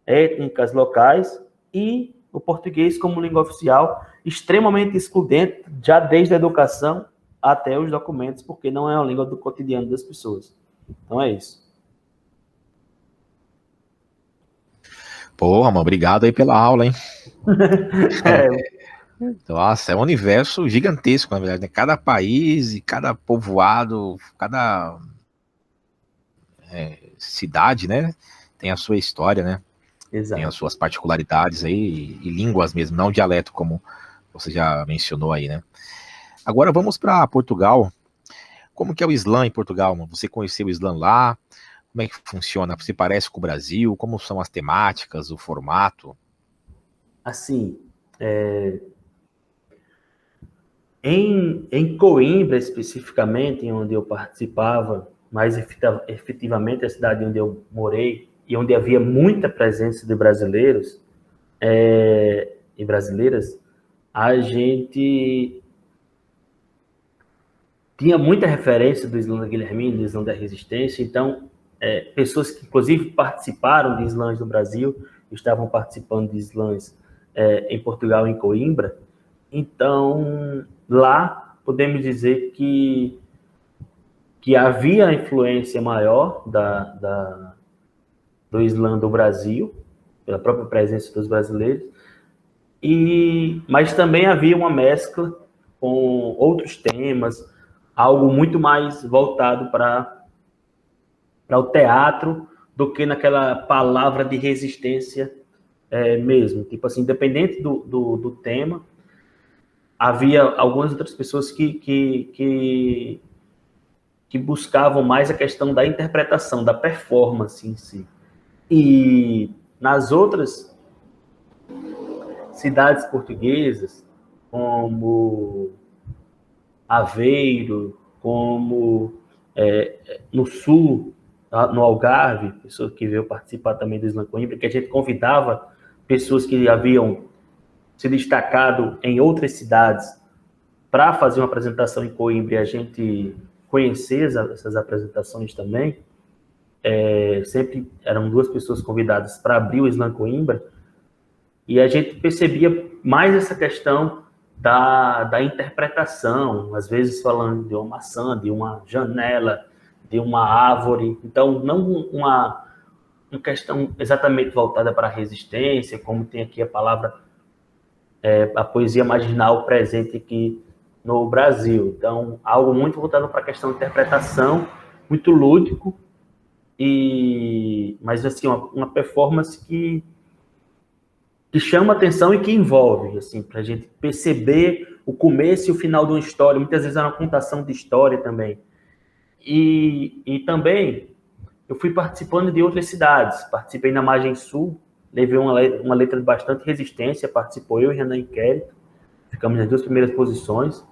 étnicas locais e o português como língua oficial, extremamente excludente, já desde a educação até os documentos, porque não é uma língua do cotidiano das pessoas. Então é isso. Porra, mano, obrigado aí pela aula, hein? Nossa, é um universo gigantesco, na verdade, né? Cada país e cada povoado, cada cidade, né? Tem a sua história, né? Exato. Tem as suas particularidades aí, e línguas mesmo, não dialeto, como você já mencionou aí, né? Agora vamos para Portugal. Como que é o Islã em Portugal, mano? Você conheceu o Islã lá? Como é que funciona? Você parece com o Brasil? Como são as temáticas, o formato? Assim, em Coimbra, especificamente, onde eu participava, mais efetivamente a cidade onde eu morei, e onde havia muita presença de brasileiros e brasileiras, a gente tinha muita referência do Islã da Guilhermina, do Islã da Resistência. Então, pessoas que, inclusive, participaram de Islãs no Brasil, estavam participando de Islãs em Portugal, em Coimbra. Então, lá, podemos dizer que havia a influência maior do Islã do Brasil, pela própria presença dos brasileiros, mas também havia uma mescla com outros temas, algo muito mais voltado para o teatro do que naquela palavra de resistência mesmo. Tipo assim, independente do tema, havia algumas outras pessoas que buscavam mais a questão da interpretação, da performance em si. E nas outras cidades portuguesas, como Aveiro, como no Sul, no Algarve, pessoa que veio participar também do Islã Coimbra, que a gente convidava pessoas que haviam se destacado em outras cidades para fazer uma apresentação em Coimbra e a gente conhecer essas apresentações também. Sempre eram 2 pessoas convidadas para abrir o Islã Coimbra, e a gente percebia mais essa questão da interpretação, às vezes falando de uma maçã, de uma janela, de uma árvore. Então, não uma questão exatamente voltada para a resistência, como tem aqui a palavra, a poesia marginal presente aqui no Brasil. Então, algo muito voltado para a questão de interpretação, muito lúdico, mas assim, uma performance que chama atenção e que envolve, assim, para a gente perceber o começo e o final de uma história. Muitas vezes é uma contação de história também. E também eu fui participando de outras cidades. Participei na margem sul, levei uma letra de bastante resistência, participou eu e Renan Inquérito, ficamos nas 2 primeiras posições,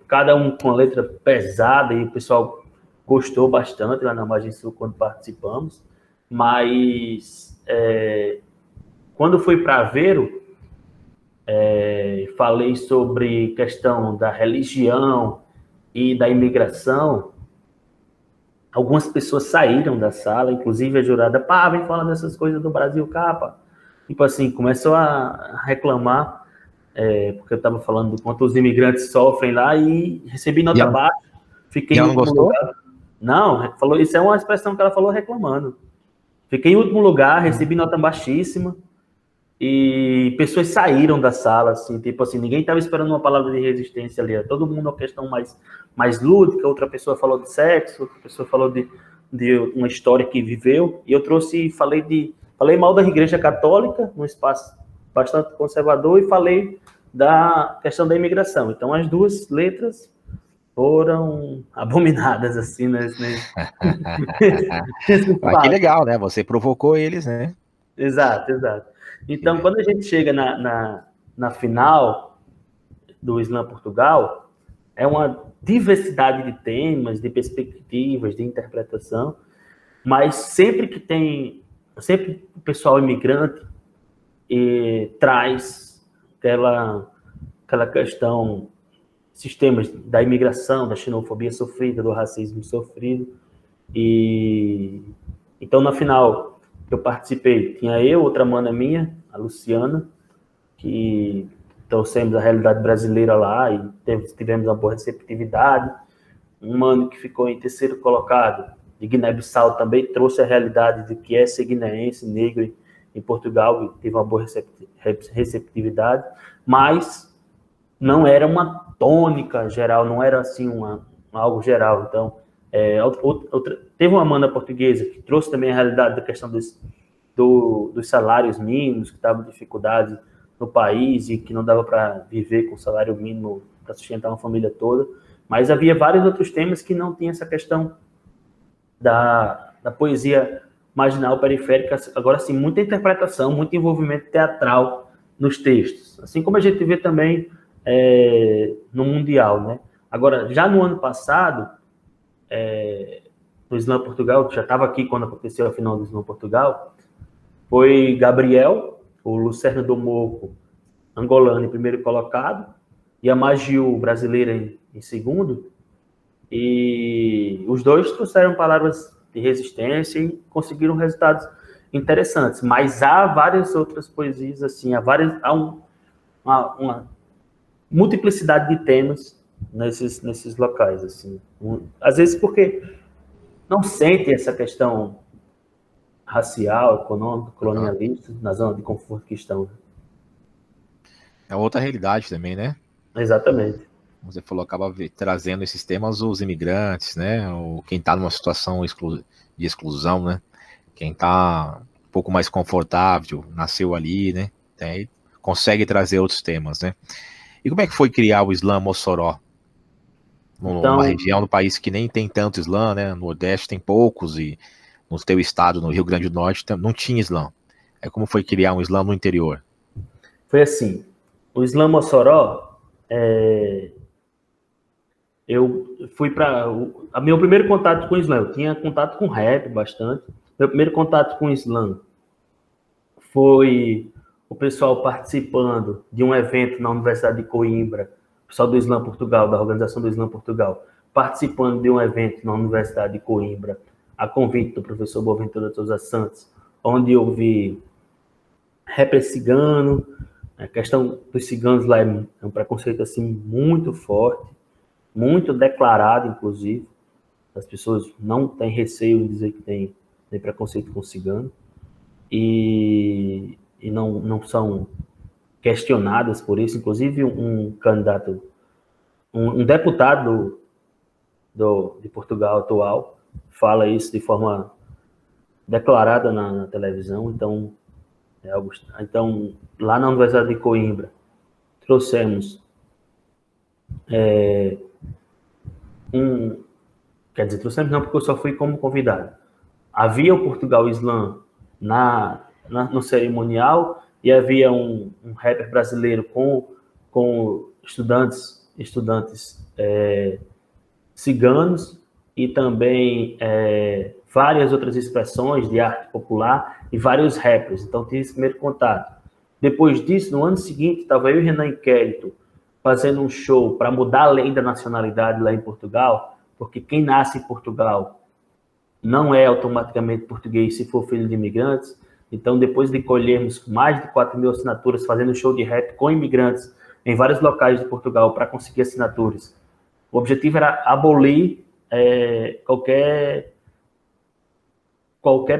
cada um com uma letra pesada, e o pessoal gostou bastante lá na Margem Sul quando participamos, mas quando fui para Aveiro, falei sobre questão da religião e da imigração. Algumas pessoas saíram da sala, inclusive a jurada, vem falar dessas coisas do Brasil, capa. Tipo assim, começou a reclamar, porque eu estava falando do quanto os imigrantes sofrem lá, e recebi nota baixa. Fiquei em último lugar. Não, falou, isso é uma expressão que ela falou reclamando. Fiquei em último lugar, recebi nota baixíssima, e pessoas saíram da sala, assim, tipo assim, ninguém estava esperando uma palavra de resistência ali, todo mundo uma questão mais lúdica, outra pessoa falou de sexo, outra pessoa falou de uma história que viveu, e eu falei mal da Igreja Católica, num espaço bastante conservador, e falei da questão da imigração. Então, as 2 letras foram abominadas, assim, Mas que legal, né? Você provocou eles, né? Exato. Então, quando a gente chega na final do Slam Portugal, é uma diversidade de temas, de perspectivas, de interpretação, mas sempre o pessoal imigrante traz aquela questão, sistemas da imigração, da xenofobia sofrida, do racismo sofrido. E então, na final eu participei, tinha eu, outra mana minha, a Luciana, que trouxemos a realidade brasileira lá e tivemos uma boa receptividade. Um mano que ficou em 3º colocado, de Guiné-Bissau, também trouxe a realidade de que é ser guineense, negro em Portugal, e teve uma boa receptividade, mas não era uma tônica geral, não era assim algo geral. Então, teve uma mana portuguesa que trouxe também a realidade da questão dos salários mínimos, que estavam em dificuldade no país e que não dava para viver com salário mínimo para sustentar uma família toda. Mas havia vários outros temas que não tinham essa questão da poesia marginal periférica. Agora sim, muita interpretação, muito envolvimento teatral nos textos, assim como a gente vê também no Mundial, né? Agora, já no ano passado, no Slam Portugal, já estava aqui quando aconteceu a final do Slam Portugal, foi Gabriel, o Lucerno do Moco, angolano, em 1º colocado, e a Magiu, brasileira, em 2º, e os 2 trouxeram palavras de resistência e conseguiram resultados interessantes, mas há várias outras poesias, assim, há uma multiplicidade de temas nesses locais, assim. Às vezes porque não sentem essa questão racial, econômica, colonialista, na zona de conforto que estão. É outra realidade também, né? Exatamente. Você falou, acaba trazendo esses temas os imigrantes, né? Ou quem está numa situação de exclusão, né? Quem está um pouco mais confortável, nasceu ali, né? Consegue trazer outros temas, né? E como é que foi criar o Slam Mossoró? Numa região do país que nem tem tanto Slam, né? No Nordeste tem poucos, e no teu estado, no Rio Grande do Norte, não tinha Slam. Como foi criar um Slam no interior? Foi assim, o Slam Mossoró, eu fui para... Meu primeiro contato com o Slam, eu tinha contato com rap bastante. Meu primeiro contato com o Slam foi o pessoal participando de um evento na Universidade de Coimbra, o pessoal do Slam Portugal, da organização do Slam Portugal, participando de um evento na Universidade de Coimbra, a convite do professor Boaventura Sousa Santos, onde eu vi rap cigano. A questão dos ciganos lá é um preconceito assim muito forte, muito declarado, inclusive. As pessoas não têm receio em dizer que tem preconceito com cigano, e não são questionadas por isso. Inclusive, um candidato, um deputado de Portugal atual, fala isso de forma declarada na televisão. Então, lá na Universidade de Coimbra, trouxemos quer dizer, trouxemos não, porque eu só fui como convidado. Havia o Portugal Slam no cerimonial, e havia um rapper brasileiro com estudantes ciganos, e também várias outras expressões de arte popular e vários rappers. Então, tive esse primeiro contato. Depois disso, no ano seguinte, estava eu e Renan Inquérito fazendo um show para mudar a lei da nacionalidade lá em Portugal, porque quem nasce em Portugal não é automaticamente português se for filho de imigrantes. Então, depois de colhermos mais de 4.000 assinaturas fazendo um show de rap com imigrantes em vários locais de Portugal para conseguir assinaturas, o objetivo era abolir qualquer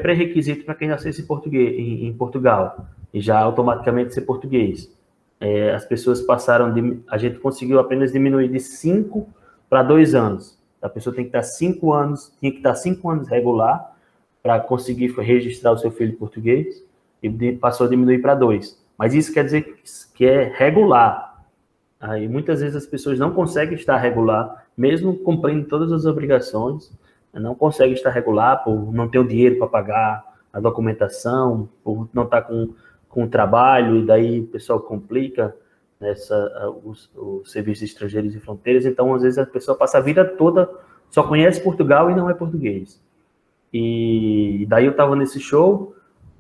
pré-requisito para quem nascesse em Portugal e já automaticamente ser português. As pessoas a gente conseguiu apenas diminuir de 5 para 2 anos. A pessoa tinha que estar 5 anos regular para conseguir registrar o seu filho português, e passou a diminuir para 2. Mas isso quer dizer que é regular. Aí muitas vezes as pessoas não conseguem estar regular, mesmo cumprindo todas as obrigações, não conseguem estar regular por não ter o dinheiro para pagar a documentação, por não estar com o trabalho, e daí o pessoal complica os serviços estrangeiros e fronteiras. Então, às vezes, a pessoa passa a vida toda, só conhece Portugal e não é português. E daí eu estava nesse show,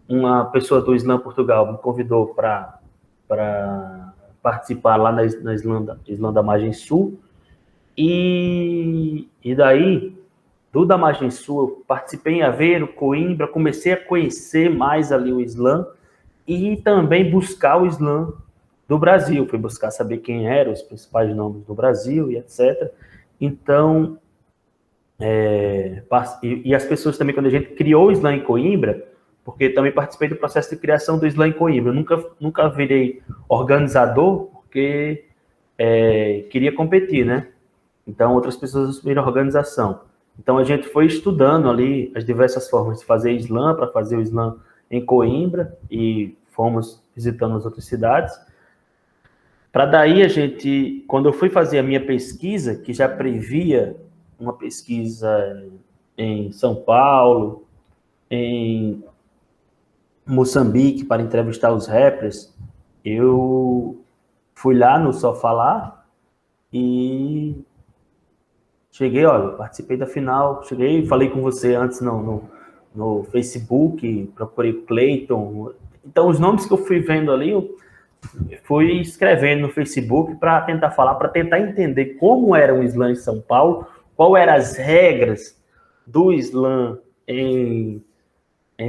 uma pessoa do Islã Portugal me convidou para participar lá na Islã da Margem Sul, e daí, da Margem Sul, eu participei em Aveiro, Coimbra, comecei a conhecer mais ali o Islã, e também buscar o Islã do Brasil, fui buscar saber quem eram os principais nomes do Brasil e etc. Então, e as pessoas também, quando a gente criou o Islã em Coimbra, porque também participei do processo de criação do Islã em Coimbra, eu nunca virei organizador, porque queria competir, né? Então, outras pessoas assumiram a organização. Então, a gente foi estudando ali as diversas formas de fazer Islã, para fazer o Islã em Coimbra, e fomos visitando as outras cidades. Para daí a gente, quando eu fui fazer a minha pesquisa, que já previa uma pesquisa em São Paulo, em Moçambique, para entrevistar os rappers, eu fui lá no Só Falar e cheguei, olha, participei da final, cheguei, falei com você antes no Facebook, procurei Clayton. Então, os nomes que eu fui vendo ali, eu fui escrevendo no Facebook para tentar falar, para tentar entender como era o Islã em São Paulo, qual eram as regras do Islã em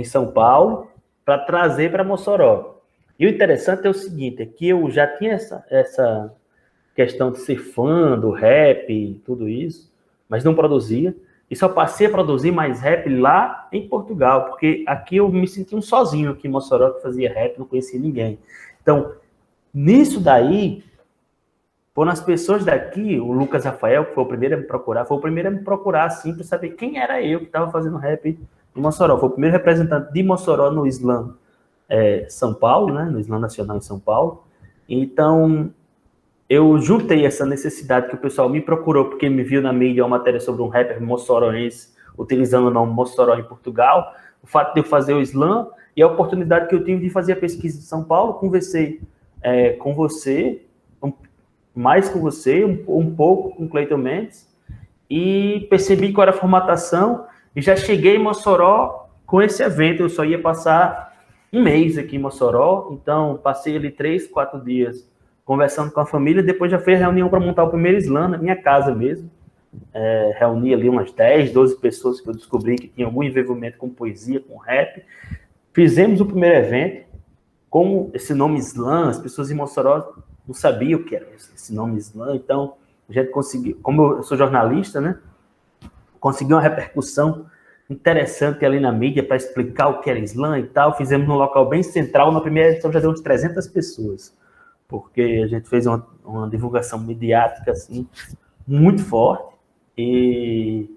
São Paulo, para trazer para Mossoró. E o interessante é o seguinte, é que eu já tinha essa questão de ser fã do rap e tudo isso, mas não produzia. E só passei a produzir mais rap lá em Portugal, porque aqui eu me senti um sozinho aqui em Mossoró, que fazia rap, não conhecia ninguém. Então, nisso daí, foram as pessoas daqui, o Lucas Rafael, que foi o primeiro a me procurar, assim, para saber quem era eu que estava fazendo rap em Mossoró. Foi o primeiro representante de Mossoró no Islã São Paulo, né, no Islã Nacional em São Paulo. Então, eu juntei essa necessidade que o pessoal me procurou, porque me viu na mídia uma matéria sobre um rapper moçoroense, utilizando o nome Mossoró em Portugal, o fato de eu fazer o Islã, e a oportunidade que eu tive de fazer a pesquisa em São Paulo. Conversei com você, mais com você, um pouco com o Clayton Mendes, e percebi qual era a formatação, e já cheguei em Mossoró com esse evento. Eu só ia passar um mês aqui em Mossoró, então passei ali 3, 4 dias conversando com a família, depois já fez a reunião para montar o primeiro Islã na minha casa mesmo. Reuni ali umas 10, 12 pessoas que eu descobri que tinham algum envolvimento com poesia, com rap. Fizemos o primeiro evento, com esse nome Islã, as pessoas em Mossoró não sabiam o que era esse nome Islã, então a gente conseguiu, como eu sou jornalista, né, consegui uma repercussão interessante ali na mídia para explicar o que era Islã e tal. Fizemos num local bem central, na primeira edição já deu uns 300 pessoas, porque a gente fez uma divulgação midiática assim, muito forte, e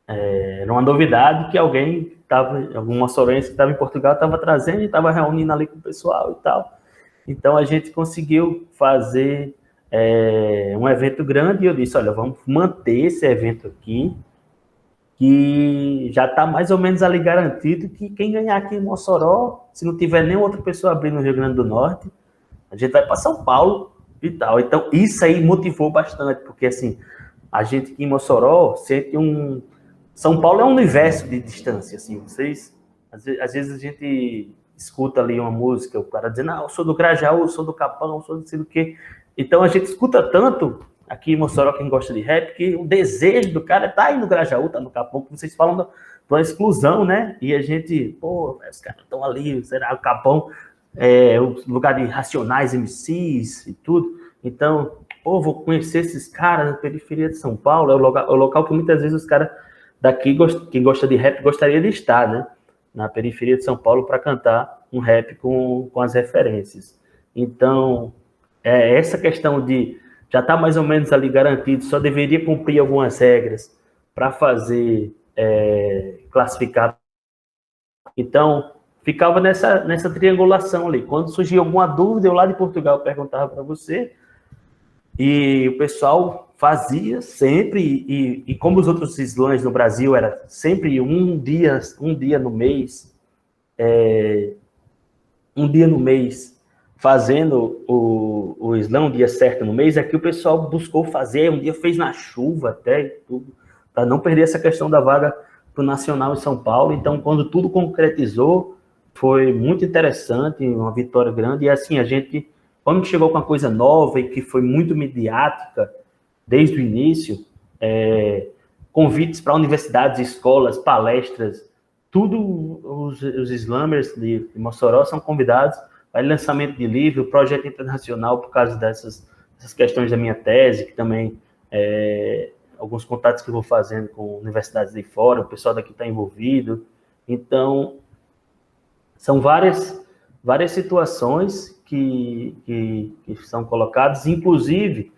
era uma novidade que algum moçoroense que estava em Portugal estava trazendo e estava reunindo ali com o pessoal e tal. Então a gente conseguiu fazer um evento grande, e eu disse, olha, vamos manter esse evento aqui, que já está mais ou menos ali garantido que quem ganhar aqui em Mossoró, se não tiver nenhuma outra pessoa abrindo no Rio Grande do Norte, a gente vai para São Paulo e tal. Então, isso aí motivou bastante, porque assim, a gente aqui em Mossoró sente um... São Paulo é um universo de distância, assim, vocês... Às vezes a gente escuta ali uma música, o cara dizendo, eu sou do Grajaú, eu sou do Capão, eu sou do sei do quê. Então, a gente escuta tanto aqui em Mossoró, quem gosta de rap, que o desejo do cara é tá aí no Grajaú, tá no Capão, que vocês falam da exclusão, né? E a gente, pô, os caras estão ali, será o Capão é o lugar de Racionais, MCs e tudo. Então, pô, vou conhecer esses caras na periferia de São Paulo, é o local que muitas vezes os caras daqui, quem gosta de rap, gostaria de estar, né? Na periferia de São Paulo para cantar um rap com as referências. Então, essa questão de já tá mais ou menos ali garantido, só deveria cumprir algumas regras para fazer classificar. Então, ficava nessa triangulação ali. Quando surgia alguma dúvida, eu lá de Portugal perguntava para você, e o pessoal fazia sempre, e como os outros slams no Brasil, era sempre um dia no mês, fazendo o slam, um dia certo no mês, aqui o pessoal buscou fazer, um dia fez na chuva até, tudo, para não perder essa questão da vaga para o Nacional em São Paulo. Então, quando tudo concretizou, foi muito interessante, uma vitória grande, e assim, a gente, quando chegou com uma coisa nova e que foi muito midiática, desde o início, convites para universidades, escolas, palestras, tudo os slammers de Mossoró são convidados para lançamento de livro, projeto internacional, por causa dessas questões da minha tese, que também alguns contatos que eu vou fazendo com universidades de fora, o pessoal daqui está envolvido. Então, são várias situações que são colocadas, inclusive,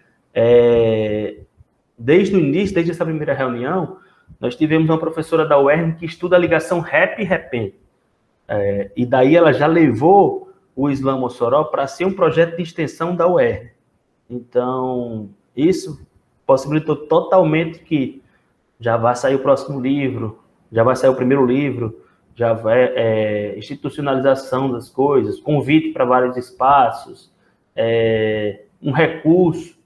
desde o início, desde essa primeira reunião, nós tivemos uma professora da UERN que estuda a ligação rap e repente. E daí ela já levou o Slam Mossoró para ser um projeto de extensão da UERN. Então, isso possibilitou totalmente que já vai sair o próximo livro, já vai sair o primeiro livro, já vai institucionalização das coisas, convite para vários espaços, um recurso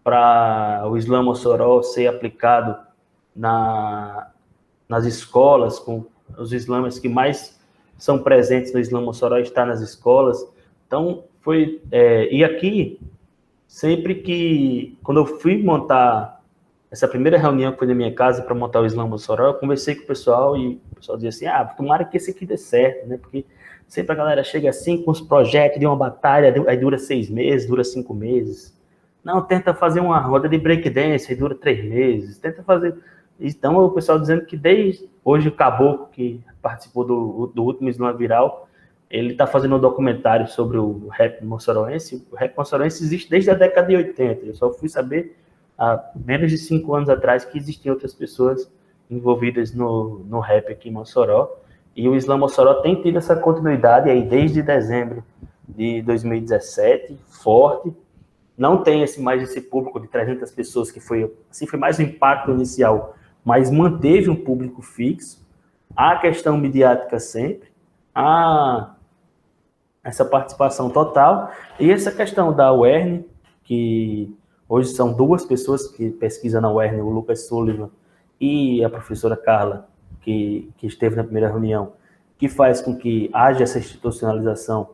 para o Slam Mossoró ser aplicado nas escolas, com os slammers que mais são presentes no Slam Mossoró está nas escolas. Então, e aqui, sempre que, quando eu fui montar essa primeira reunião que foi na minha casa para montar o Slam Mossoró, eu conversei com o pessoal e o pessoal dizia assim, tomara que esse aqui dê certo, né? Porque sempre a galera chega assim com os projetos de uma batalha, aí dura 6 meses, dura 5 meses. Não, tenta fazer uma roda de breakdance, aí dura 3 meses. Tenta fazer... Então, o pessoal dizendo que desde hoje o Caboclo, que participou do último Slam Viral, ele está fazendo um documentário sobre o rap moçoroense. O rap moçoroense existe desde a década de 80. Eu só fui saber há menos de 5 anos atrás que existiam outras pessoas envolvidas no rap aqui em Mossoró. E o Slam Mossoró tem tido essa continuidade aí desde dezembro de 2017, forte. Não tem mais esse público de 300 pessoas que foi mais o impacto inicial, mas manteve um público fixo. Há a questão midiática sempre, há essa participação total, e essa questão da UERN, que hoje são 2 pessoas que pesquisam na UERN, o Lucas Sullivan e a professora Carla, que esteve na primeira reunião, que faz com que haja essa institucionalização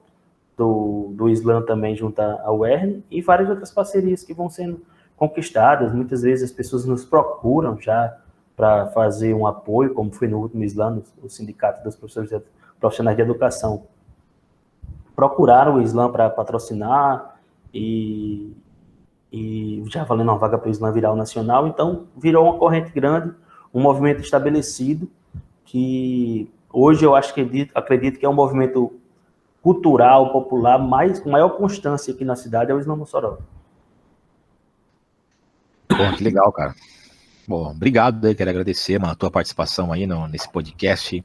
do Slam também junto à UERN, e várias outras parcerias que vão sendo conquistadas. Muitas vezes as pessoas nos procuram já para fazer um apoio, como foi no último Slam, o Sindicato dos Profissionais de Educação. Procuraram o Slam para patrocinar e já valendo uma vaga para o Slam Viral Nacional. Então, virou uma corrente grande, um movimento estabelecido, que hoje eu acredito que é um movimento cultural, popular, com maior constância aqui na cidade, é o Slam Mossoró. Bom, que legal, cara. Bom, obrigado, quero agradecer, mano, a tua participação aí nesse podcast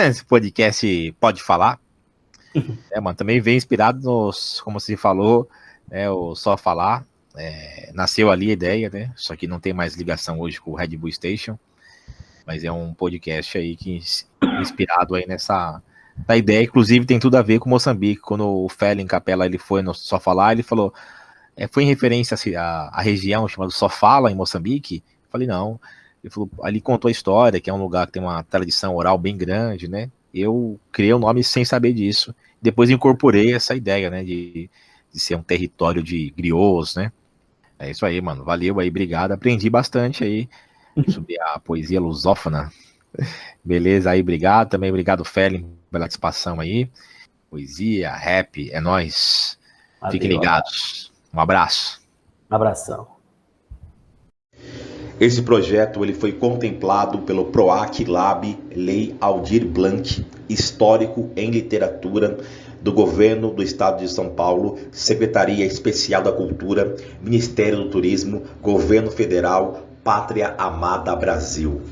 esse podcast Pode Falar. Mano, também vem inspirado como se falou, o Só Falar, Nasceu ali a ideia, né? Só que não tem mais ligação hoje com o Red Bull Station. Mas é um podcast aí que inspirado aí nessa da ideia. Inclusive tem tudo a ver com Moçambique. Quando o Felin Capella ele foi no Só Falar, ele falou, foi em referência à região chamada Só Fala, em Moçambique. Eu falei, não. Ele falou, ali contou a história, que é um lugar que tem uma tradição oral bem grande, né? Eu criei o nome sem saber disso. Depois incorporei essa ideia, né? De ser um território de griots, né? É isso aí, mano. Valeu aí, obrigado. Aprendi bastante aí sobre a poesia lusófona. Beleza aí, obrigado. Também obrigado, Felin, pela participação aí. Poesia, rap, é nóis. Fiquem ligados. Um abraço. Um abração. Esse projeto ele foi contemplado pelo PROAC Lab Lei Aldir Blanc, histórico em literatura, do Governo do Estado de São Paulo, Secretaria Especial da Cultura, Ministério do Turismo, Governo Federal, Pátria Amada Brasil.